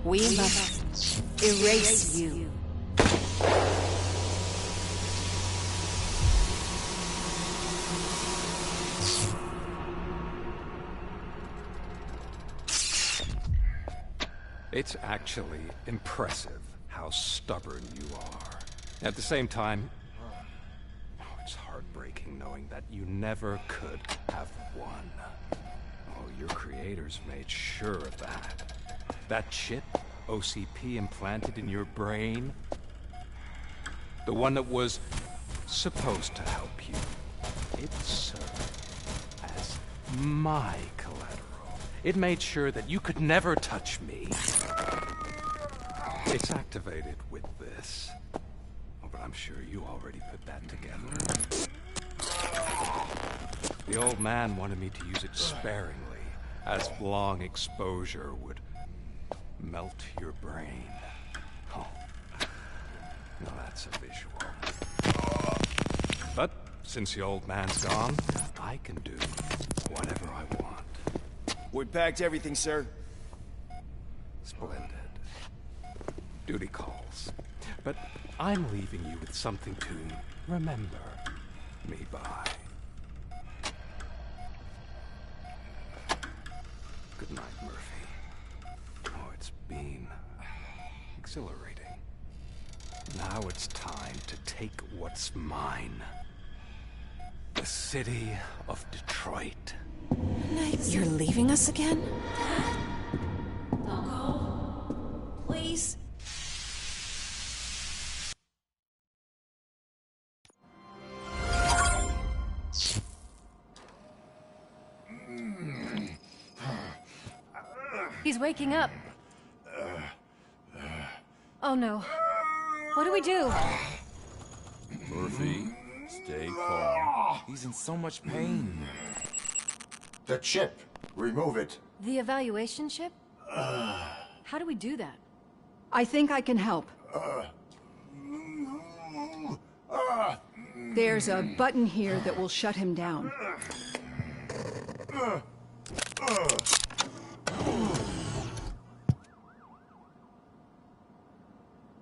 We must erase you. It's actually impressive how stubborn you are. At the same time, it's heartbreaking knowing that you never could have won. Oh, your creators made sure of that. That chip OCP implanted in your brain, the one that was supposed to help you, it served as my collateral. It made sure that you could never touch me. It's activated with this. Oh, but I'm sure you already put that together. The old man wanted me to use it sparingly, as long exposure would melt your brain. Oh, now that's a visual. But since the old man's gone, I can do whatever I want. We packed everything, sir. Splendid. Duty calls. But I'm leaving you with something to remember me by. Good night, Murphy. Oh, it's been exhilarating. Now it's time to take what's mine. The city of Detroit. You're leaving us again? Don't go. Please. He's waking up. Oh no. What do we do? Murphy, stay calm. He's in so much pain. The chip. Remove it. The evaluation chip? How do we do that? I think I can help. There's a button here that will shut him down.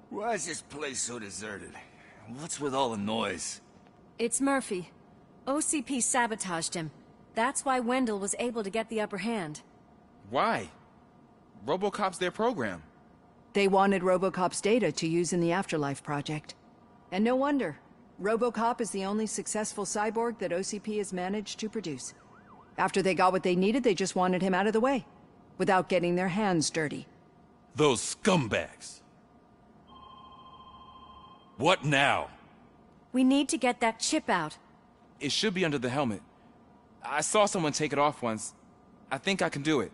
Why is this place so deserted? What's with all the noise? It's Murphy. OCP sabotaged him. That's why Wendell was able to get the upper hand. Why? RoboCop's their program. They wanted RoboCop's data to use in the Afterlife project. And no wonder. RoboCop is the only successful cyborg that OCP has managed to produce. After they got what they needed, they just wanted him out of the way, without getting their hands dirty. Those scumbags. What now? We need to get that chip out. It should be under the helmet. I saw someone take it off once. I think I can do it.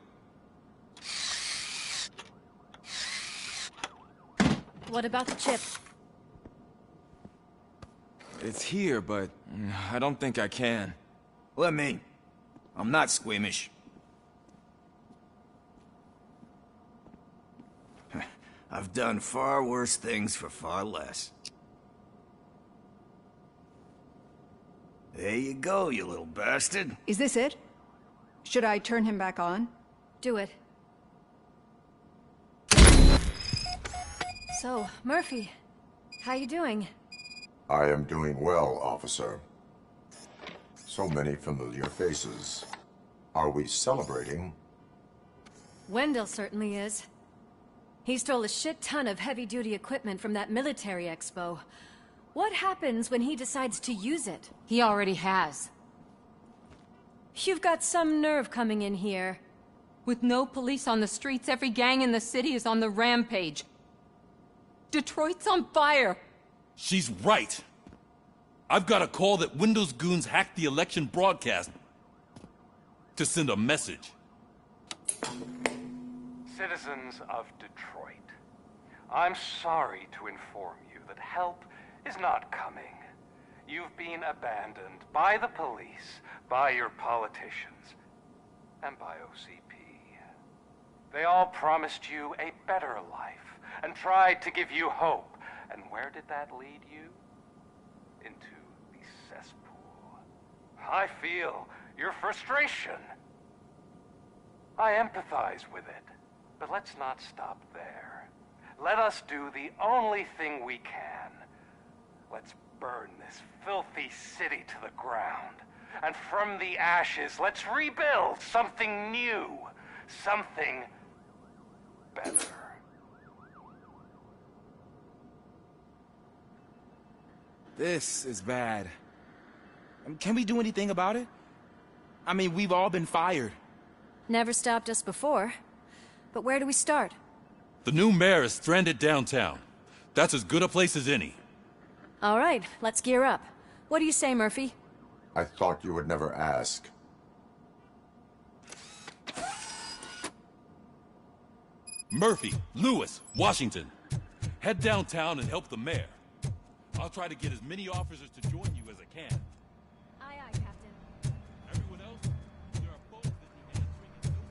What about the chip? It's here, but I don't think I can. Let me. I'm not squeamish. I've done far worse things for far less. There you go, you little bastard. Is this it? Should I turn him back on? Do it. So, Murphy, how you doing? I am doing well, officer. So many familiar faces. Are we celebrating? Wendell certainly is. He stole a shit ton of heavy-duty equipment from that military expo. What happens when he decides to use it? He already has. You've got some nerve coming in here. With no police on the streets, every gang in the city is on the rampage. Detroit's on fire. She's right. I've got a call that Windows goons hacked the election broadcast to send a message. Citizens of Detroit, I'm sorry to inform you that help is not coming. You've been abandoned by the police, by your politicians, and by OCP. They all promised you a better life and tried to give you hope. And where did that lead you? Into the cesspool. I feel your frustration. I empathize with it, but let's not stop there. Let us do the only thing we can. Let's burn this filthy city to the ground. And from the ashes, let's rebuild something new. Something better. This is bad. Can we do anything about it? I mean, we've all been fired. Never stopped us before. But where do we start? The new mayor is stranded downtown. That's as good a place as any. All right, let's gear up. What do you say, Murphy? I thought you would never ask. Murphy, Lewis, Washington. Head downtown and help the mayor. I'll try to get as many officers to join you as I can. Aye, aye, Captain. Everyone else, there are phones that need answering and no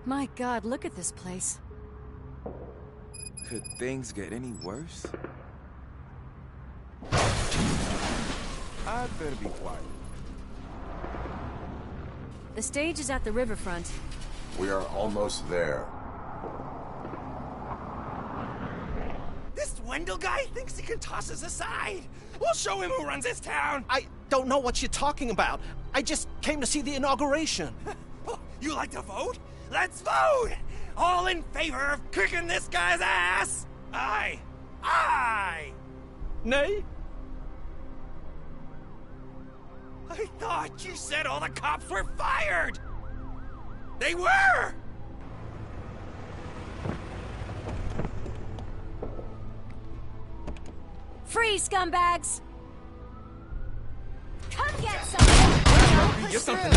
My God, look at this place. Could things get any worse? I'd better be quiet. The stage is at the riverfront. We are almost there. This Wendell guy thinks he can toss us aside. We'll show him who runs this town. I don't know what you're talking about. I just came to see the inauguration. You like to vote? Let's vote! All in favor of kicking this guy's ass? Aye. Aye! Nay? I thought you said all the cops were fired! They were! Freeze, scumbags! Come get some! Get something.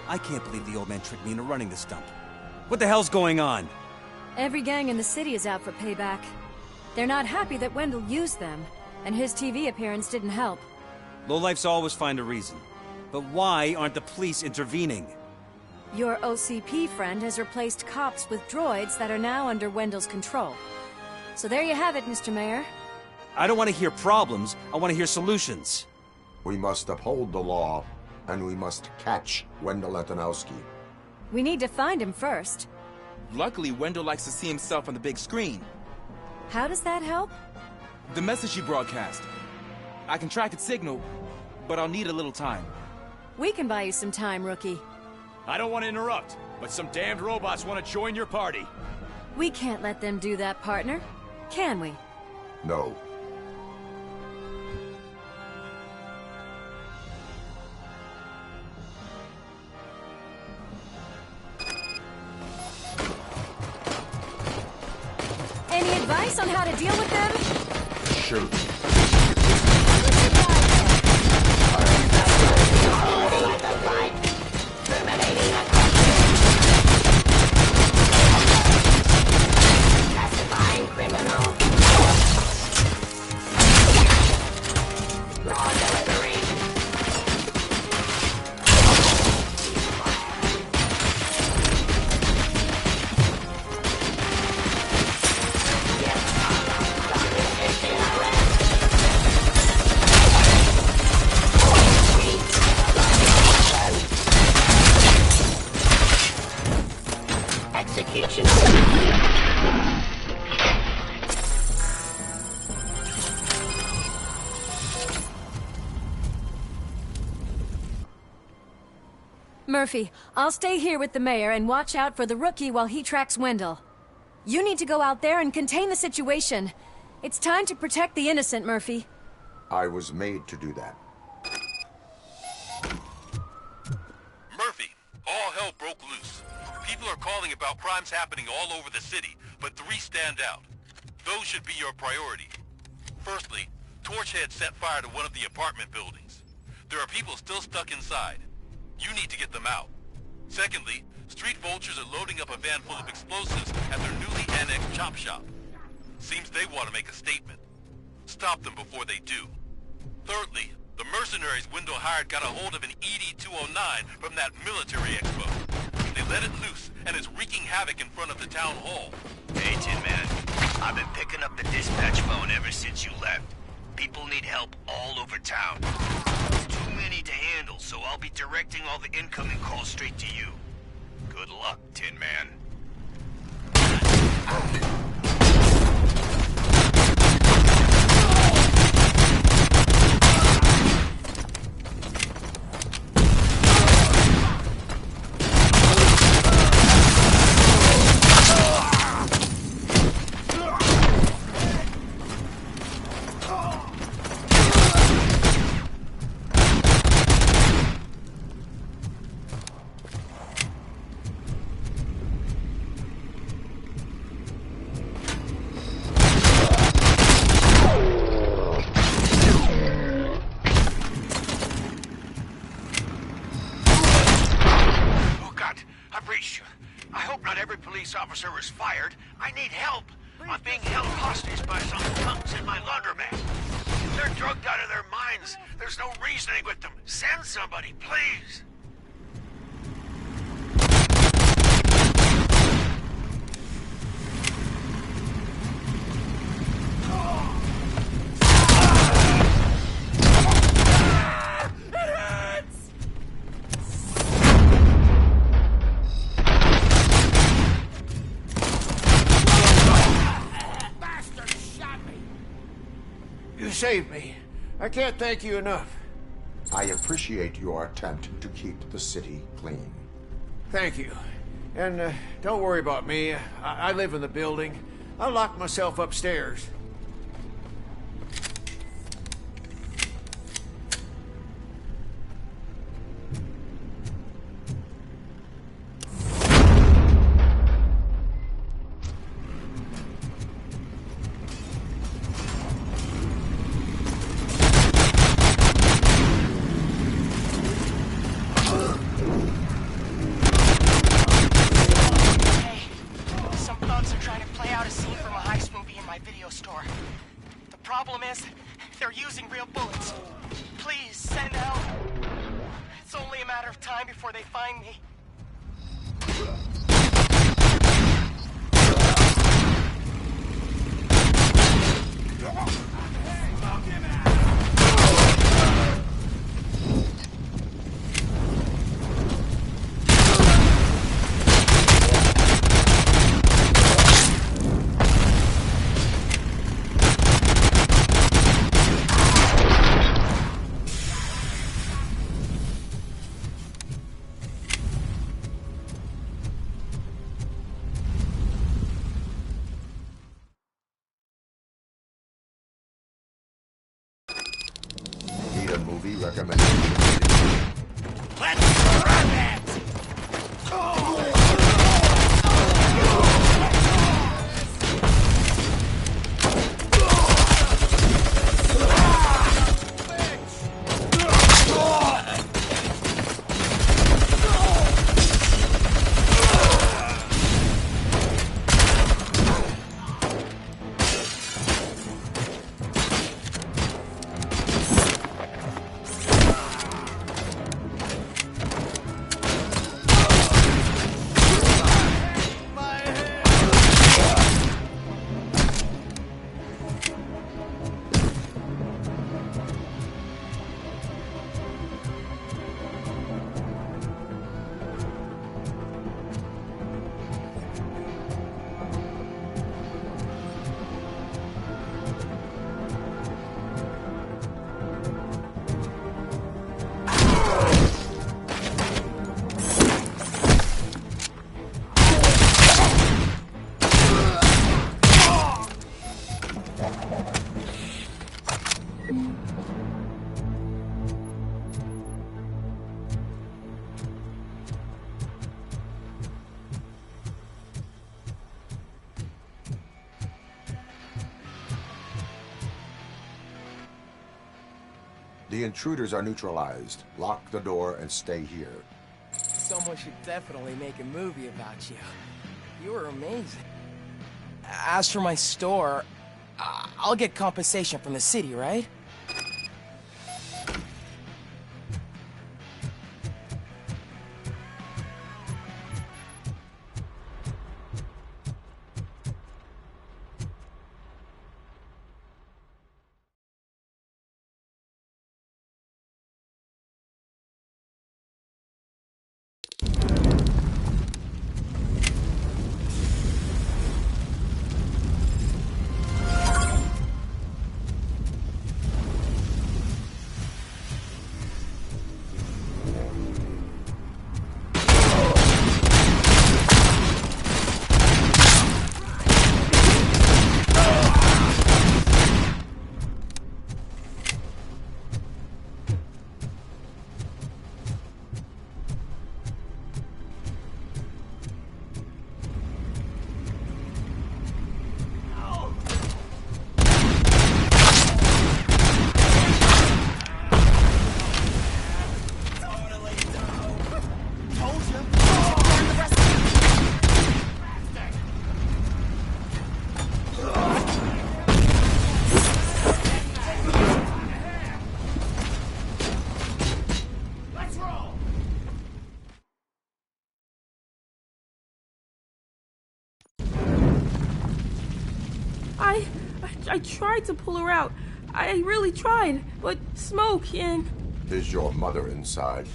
I can't believe the old man tricked me into running this dump. What the hell's going on? Every gang in the city is out for payback. They're not happy that Wendell used them, and his TV appearance didn't help. Lowlifes always find a reason. But why aren't the police intervening? Your OCP friend has replaced cops with droids that are now under Wendell's control. So there you have it, Mr. Mayor. I don't want to hear problems, I want to hear solutions. We must uphold the law, and we must catch Wendell Antonowski. We need to find him first. Luckily, Wendell likes to see himself on the big screen. How does that help? The message you broadcast. I can track its signal, but I'll need a little time. We can buy you some time, rookie. I don't want to interrupt, but some damned robots want to join your party. We can't let them do that, partner. Can we? No. Any advice on how to deal with them? Shoot. Execution. Murphy, I'll stay here with the mayor and watch out for the rookie while he tracks Wendell. You need to go out there and contain the situation. It's time to protect the innocent, Murphy. I was made to do that. Murphy, all hell broke loose. People are calling about crimes happening all over the city, but 3 stand out. Those should be your priority. Firstly, Torchhead set fire to one of the apartment buildings. There are people still stuck inside. You need to get them out. Secondly, street vultures are loading up a van full of explosives at their newly annexed chop shop. Seems they want to make a statement. Stop them before they do. Thirdly, the mercenaries Wendell hired got a hold of an ED-209 from that military expo. They let it loose, and it's wreaking havoc in front of the town hall. Hey, Tin Man. I've been picking up the dispatch phone ever since you left. People need help all over town. There's too many to handle, so I'll be directing all the incoming calls straight to you. Good luck, Tin Man. I need help. I'm being held hostage by some punks in my laundromat. They're drugged out of their minds. There's no reasoning with them. Send somebody, please. You saved me. I can't thank you enough. I appreciate your attempt to keep the city clean. Thank you. And don't worry about me. I live in the building. I'll lock myself upstairs. Need a movie recommendation? Let's run it! The intruders are neutralized. Lock the door and stay here. Someone should definitely make a movie about you. You were amazing. As for my store, I'll get compensation from the city, right? I tried to pull her out. I really tried, but smoke and... Is your mother inside?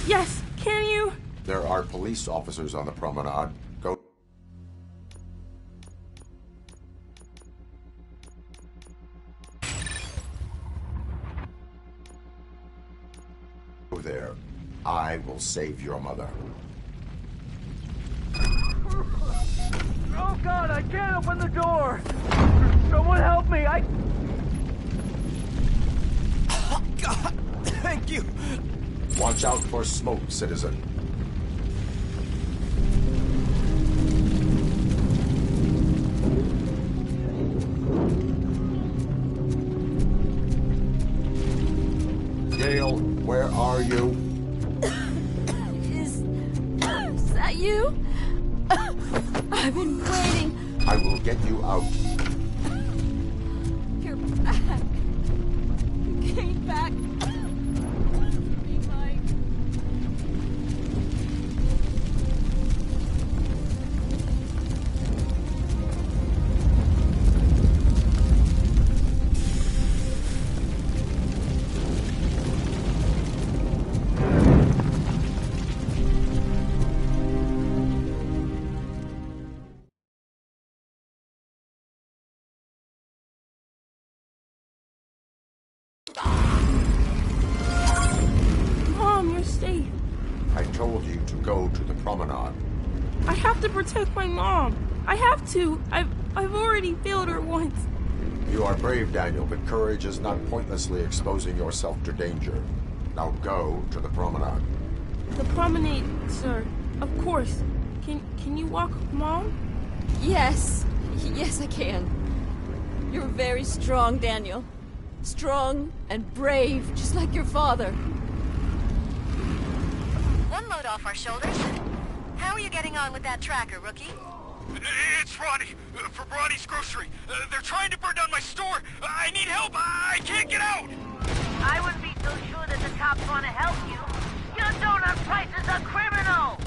Yes, can you? There are police officers on the promenade. Go there. I will save your mother. Oh God, I can't open the door! Someone help me, Oh God, thank you! Watch out for smoke, citizen. Gail, where are you? Is that you? I've been waiting. I will get you out. You're back. You came back. Be Mike. Mom, you're safe. I told you to go to the promenade. I have to protect my mom. I have to. I've already failed her once. You are brave, Daniel, but courage is not pointlessly exposing yourself to danger. Now go to the promenade. The promenade, sir. Of course. Can you walk, Mom? Yes. Yes, I can. You're very strong, Daniel. Strong and brave, just like your father. One load off our shoulders. How are you getting on with that tracker, rookie? It's Ronnie, from Ronnie's Grocery. They're trying to burn down my store. I need help. I can't get out. I wouldn't be so sure that the cops want to help you. Your donut price is a criminal!